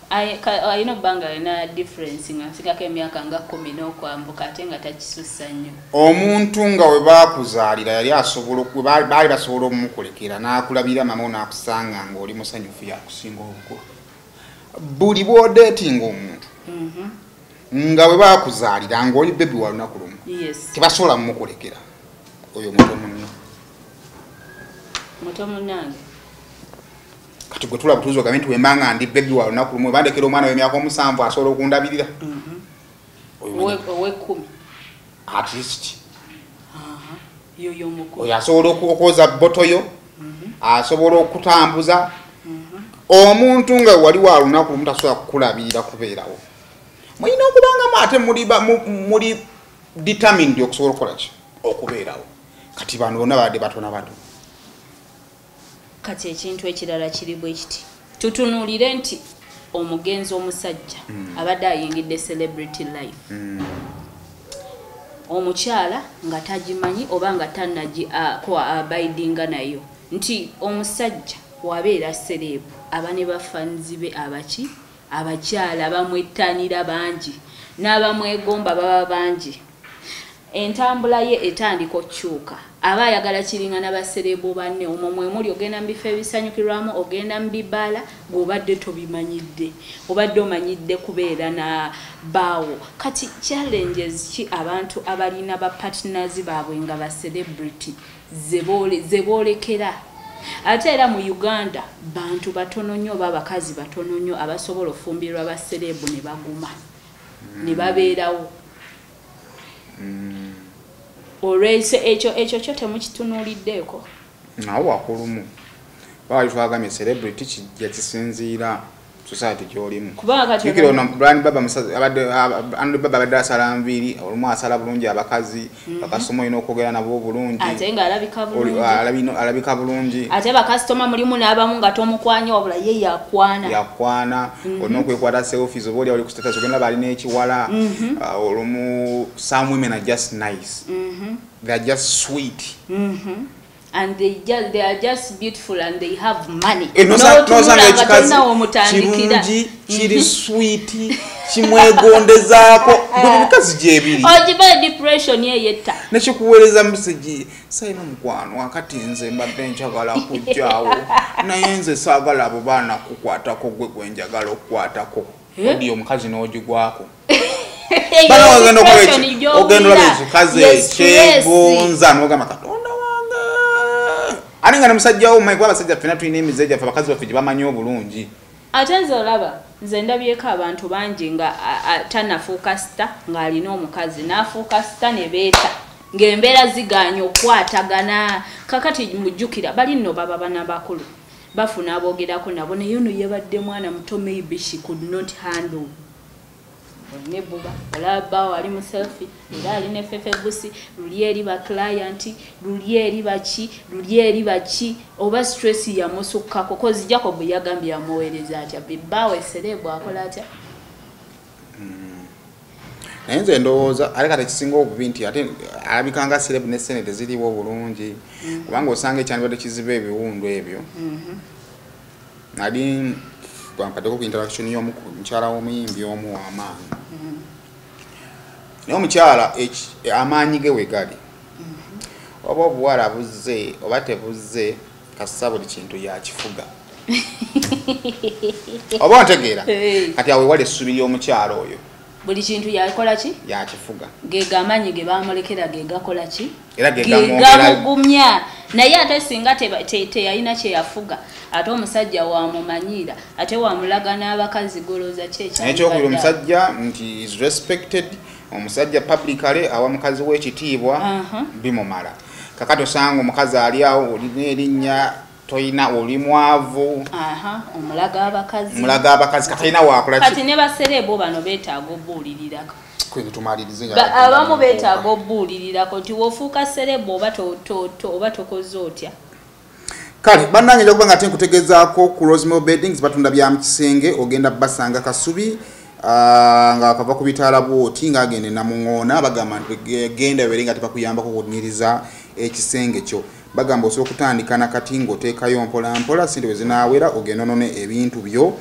[SPEAKER 2] ayina obbanga alina difference nga nsingako emyaka nga 10 n'okwambuka ate nga takisussa nnyo
[SPEAKER 1] omuntu nga we bakuzaalira yali asobola baali basobola omumukolekera n'akulabira mama n'akusanga ng'oli musanyufu yakusinga obukulu buli bw'odating omuntu nga bwe bakuzaalira ng'oli bebi wa lunaku lumu tebasobola mumukulekera oyo muto munno kati gwe tula butuuzi ogambe nti wembanga ndi bebi wa lunaku lumu ebandekera omwana w'emyaka 7 asobola okundabirira
[SPEAKER 2] ow'ekkumi
[SPEAKER 1] at least
[SPEAKER 2] oyo
[SPEAKER 1] asobola okwoza botoyo asobola okutambuza omuntu nga wali wa lunaku lumu tasobola kukulabirira kubeerawo mulina okubanga ate muli determined okusobola okukola ki okubeerawo kati bano bonna badde batono bato
[SPEAKER 2] kati ekintu ekirala kiri bwe kiti tutunuulire nti omugenzi omusajja abadde ayingidde celebrity life omukyala nga tagimanyi oba nga abidinga nayo nti omusajja wabeera serebu aba ne bafanzi be abaki abakyala bamwettanira bangi n'abamwegomba baba bangi entambula ye etandika okukyuka aba ayagala kiringana baserebu banne omwo mwe muli ogenda mu bifo ebisanyukirwamu ogenda mu bibaala bw'obadde tobimanyidde obadde omanyidde kubeera na baawo kati challenges ki abantu abalina ba partners baabwe nga ba celebrity ze boolekera ate era mu Uganda bantu batono nnyo b'abakazi batono nnyo abasobola ofumbirwa ba serebu ne baguma ne babeerawo olwese ekyo kyo temukitunuuliddeeko
[SPEAKER 1] nawo wakulumu baali twagamye celebrity kijja kisinziira society gy'olimu kikira ono brand baba abadde asala nviiri olumu asala bulungi abakazi bakasoma olina okwogera nabo bulungi
[SPEAKER 2] ate nga alabika bulungi
[SPEAKER 1] ate
[SPEAKER 2] bakasitoma mulimu n'abamu nga tomukwanya wabula ye
[SPEAKER 1] yakwana olina okwekwata selfies oba oli ku status ogenda balina ekiwala olumu some women are just nice they are just sweet
[SPEAKER 2] and they are just beautiful and they have money.
[SPEAKER 1] Kirungi, kiri sweet, kimwegondezaako, bikazi gyebiri.
[SPEAKER 2] Ojiba depression ye yetta.
[SPEAKER 1] Nekikuweereza message, sayina mukwano akati nze mbadde njagala kujjaawo. Naye nze saagala abo baana kukwatako gwe gwenjagala okukwatako. Odi omukazi n'ogigwako. Bana wagenda okwechi, ogenda olaba ekikaze kyegonza n'ogamba Katonda wange. Ani nga ne musajja wo mwe kwa basajja ffena tulina emizeja ffe abakazi baffe gye bamanyi obulungi.
[SPEAKER 2] Ate nze olaba nze ndabyeko abantu bangi nga tanafuuka sita ng'alina omukazi n'afuuka sita ne beeta ng'embeera ziganya okukwatagana kakati mujjukira bali nno baba bana bakulu bafuna aboogerako nabo naye ono yabadde mwana muto maybe she could not handle nebuba olaba wali mu selfie era ali ne fefebusi luli eri ba client luli eri baki oba stress ya musukka kokozi Jacob yagambye amuweereza atya bibawe serebu akola atya
[SPEAKER 1] Nze ndowooza aleka tekisinga obubi nti ate alabikanga serebu ne senete ziriwo obulungi kubanga osanga ekyandibadde kiziba ebiwundu ebyo nali bwampaddeko ku interaction y'omukyala w'omuyimbi omu w'amaanyi naye omukyala amaanyi ge we gali oba obuwala buzze oba tebuzze kasita buli kintu yakifuga oba ontegeera kati awo wewala essubi ly'omukyala oyo
[SPEAKER 2] buli kintu yakola ki
[SPEAKER 1] yakifuga
[SPEAKER 2] gega amanyi ge bamulekera gegakola ki
[SPEAKER 1] era
[SPEAKER 2] gegamugumya naye ate singa teyalina kye yafuga ate omusajja wamumanyira ate wamulaga n'abakazi goloza
[SPEAKER 1] ekyokubiri omusajja nti is respected omusajja publicly awa mukazi w'ekitiibwa bimumala kakati osanga omukazi ali awo olina erinnya toyina oli mwavu
[SPEAKER 2] omulaga abakazi
[SPEAKER 1] katalina wakola
[SPEAKER 2] kati ne baserebo bano beetaaga obbuulirirako
[SPEAKER 1] abamu
[SPEAKER 2] beetaaga obbuulirirako nti wofuuka serebo oba tokoze otya
[SPEAKER 1] kale bannange nja kuba nga ate nkutegezaako ku Rosemary Beddings batunda bya mu kisenge ogenda basanga Kasubi nga akava ku bitaala bwoti ng'agenda Namuŋoona bagamba nti genda bere nga tebakuyambako kunyiriza ekisenge kyo bagamba osobola okutandika nakati ng'oteekayo mpola mpola sente bwe zinaawera ogenda onone ebintu byo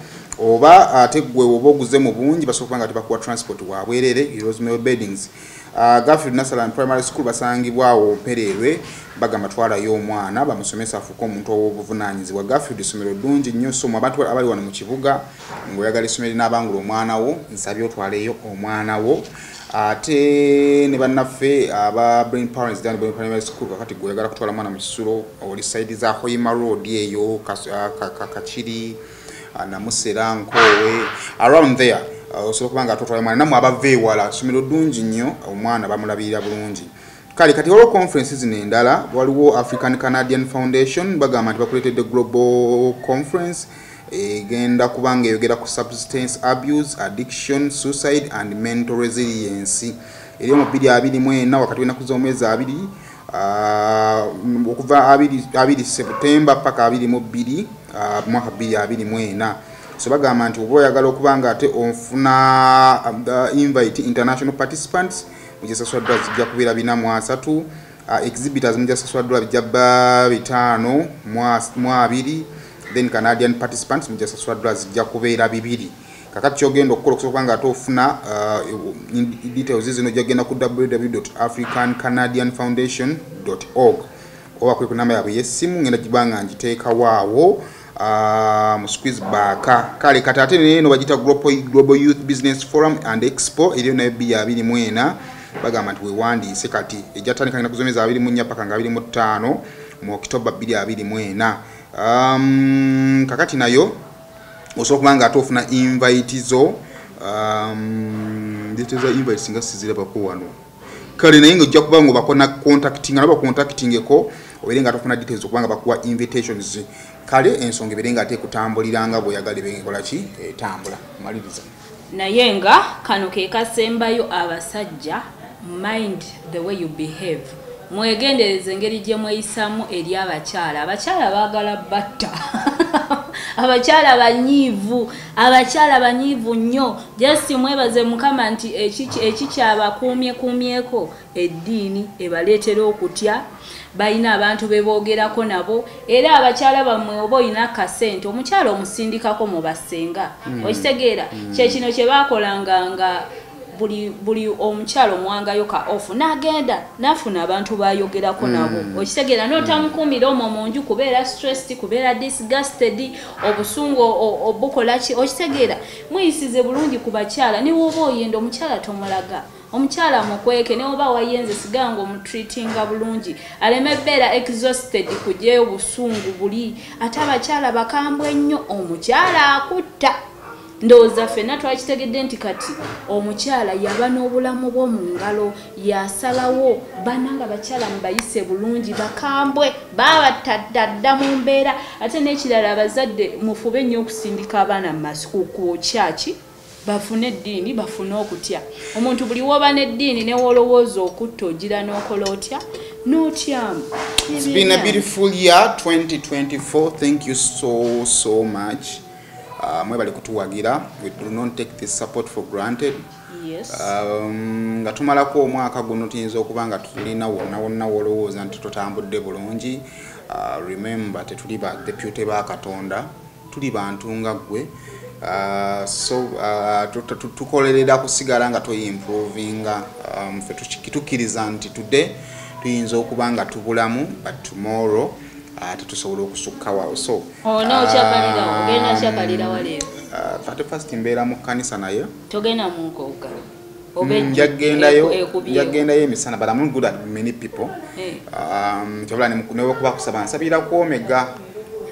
[SPEAKER 1] oba ate gwe oba oguze mu bungi basobola nga tebakuwa transport wabwerere Rosemary Beddings. Garfield Nasaland Primary School basangibwawo Mpererwe bagamba twalayo omwana bamusomesa afuuka omuntu ow'obuvunaanyizibwa. Garfield essomero ddungi nnyo so mu abantu abali wano mu kibuga ng'oyagala essomero n'abangula omwana wo nsabye otwaleyo omwana wo. Ate ne bannaffe aba Brain Parents Dani Brain Primary School kakati gweoyagala kutwala mwana mu Kisulo oli side za Hoima Road eyo Kakiri Namusera Nkowe around there osobola kubanga atotwala mwana namwe abave ewala essomero ddungi nnyo omwana bamulabirira bulungi. Kale kati olwo conferences zino endala waliwo African Canadian Foundation bagamba nti bakuleetedde global conference egenda kubanga eyogera ku substance abuse, addiction, suicide and mental resilience. Eri mu 2024 wakati w'ennaku z'omwezi 2 okuva 2 September paka 22 mwaka 2024. So bagamba nti oba oyagala okubanga ate onfuna invite international participants mujasaswaddwa zijja kubeera 403, exhibitors mujasaswaddwa bijja 5 2, then Canadian participants mujasaswaddwa zijja kubeera 2. Kakati kyogenda okukola okusobola nga ate ofuna details zino jagenda ku www.africancanadianfoundation.org oba kwe ku namba yaabwe y'essimu ngenda gibanga ngiteeka waawo mu squeeze back. Kale kati ate neno bagita Global Youth Business Forum and Expo eriyo nayo 2024 bagamba nti wewandiise kati ejjatandika ngenda kuzomeza 24 paka nga 25 mu October 2024. Kakati nayo osobola kubanga ate ofuna invite zo ndeteza invite singa sizira bako wano. Kale naye nga ojja kuba ngo bakona contacting nabo contactingeko oberenga atofuna details okubanga bakuwa invitations. Kale ensonga eberenga ate kutambuliranga bw'oyagala ebengola ki etambula maliriza.
[SPEAKER 2] Naye nga kano ke kasembayo abasajja mind the way you behave. Mwegendereze engeri gye mweyisamu eri abakyala. Abakyala baagala batta. Abakyala banyiivu nnyo. Just mwebaze Mukama nti ekikyabakuumyeeko eddiini ebaleetera okutya. Bayina abantu beboogerako nabo era abakyala bammwe oba oyina kasente omukyala omusindikako mu basenga. Okitegeera kye kino kye baakolanga nga buli omukyalo mwangayo ka ofu nagenda nafuna abantu bayogerako nabo. Okitegeera notamukumira omwo munju kubeera stressed kubeera disgusted obusungu obukola ki. Okitegeera muyisize bulungi ku bakyala ne woba oyenda omukyala tomulaga. Omukyala mukweke ne oba wayenze siganga omutreatinga bulungi aleme beera exhausted kujeyo busungu buli ate abakyala bakambwe nnyo omukyala akutta. Ndowooza ffenna twakitegedde nti kati omukyala yaba n'obulamu bw'omu ngalo yasalawo bananga bakyala mubayise bulungi bakambwe babatadda mu mbeera. Ate n'ekirala abazadde mufube nnyo okusindika abaana mu masikuulu ku kyaki bafune eddiini bafune okutya. Omuntu buli woba n'eddiini ne wolowooza okutta ogira n'okola otya n'otyamu.
[SPEAKER 1] It's been a beautiful year 2024. Thank you so much. Mwebale kutuwagira. We do not take this support for granted.
[SPEAKER 2] Yes.
[SPEAKER 1] Nga tumalako omwaka guno tuyinza okuba nga tulina wonna wolowooza nti tutambudde bulungi. Remember tetuli ba deputy ba Katonda tuli bantu nga ggwe. So tukolerera kusigala nga toyimprovinga ffe tukiriza nti today tuyinza okuba nga tubulamu but tomorrow tetusobola okusukkawo. So
[SPEAKER 2] no kyakalira ogenda kyakalira waleero
[SPEAKER 1] 31st mbeera mu kkanisa naye
[SPEAKER 2] togenda mu nkoga
[SPEAKER 1] njagendayo emisana but I'm good at many people. Kyobula newokuba kusaba nsabira ku Omega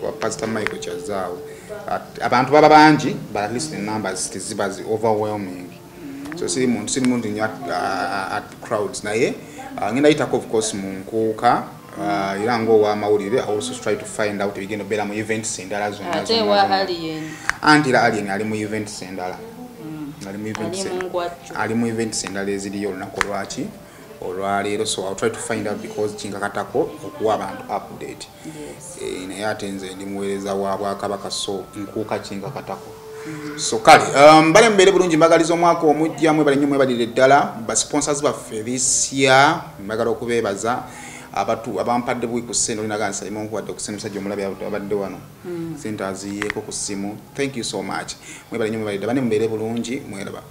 [SPEAKER 1] wa Pastor Michael Chazaawo. Abantu baba bangi but at least the numbers tiziba overwhelming. So siri muntu nnyo at crowds naye ngenda yitako of course mu nkuuka era ng'owa amawulire. I also try to find out ebigenda beera mu events endala zonna.
[SPEAKER 2] Ate wa Alien
[SPEAKER 1] antira Alien ali mu events endala ali mu events endala eziriyo olunaku lwaki olwaleero. So I'll try to find out because kinkakatako okuwa abantu update. Naye ate nze ndi muweereza wa Bwakabaka so nkuuka kinkakatako. So kale mbale mbeere bulungi mbagaliza omwaka omujja mwebale nnyo mwebalire ddala ba sponsors baffe this year mbagala okubeebaza abampadde buwi ku ssente olina gansa imo nkwadde ku ssente musajja omulabi abadde wano ssente aziyeeko ku ssimu. Thank you so much. Mwebale nnyo mwebalidde bane mubeere bulungi mweraba.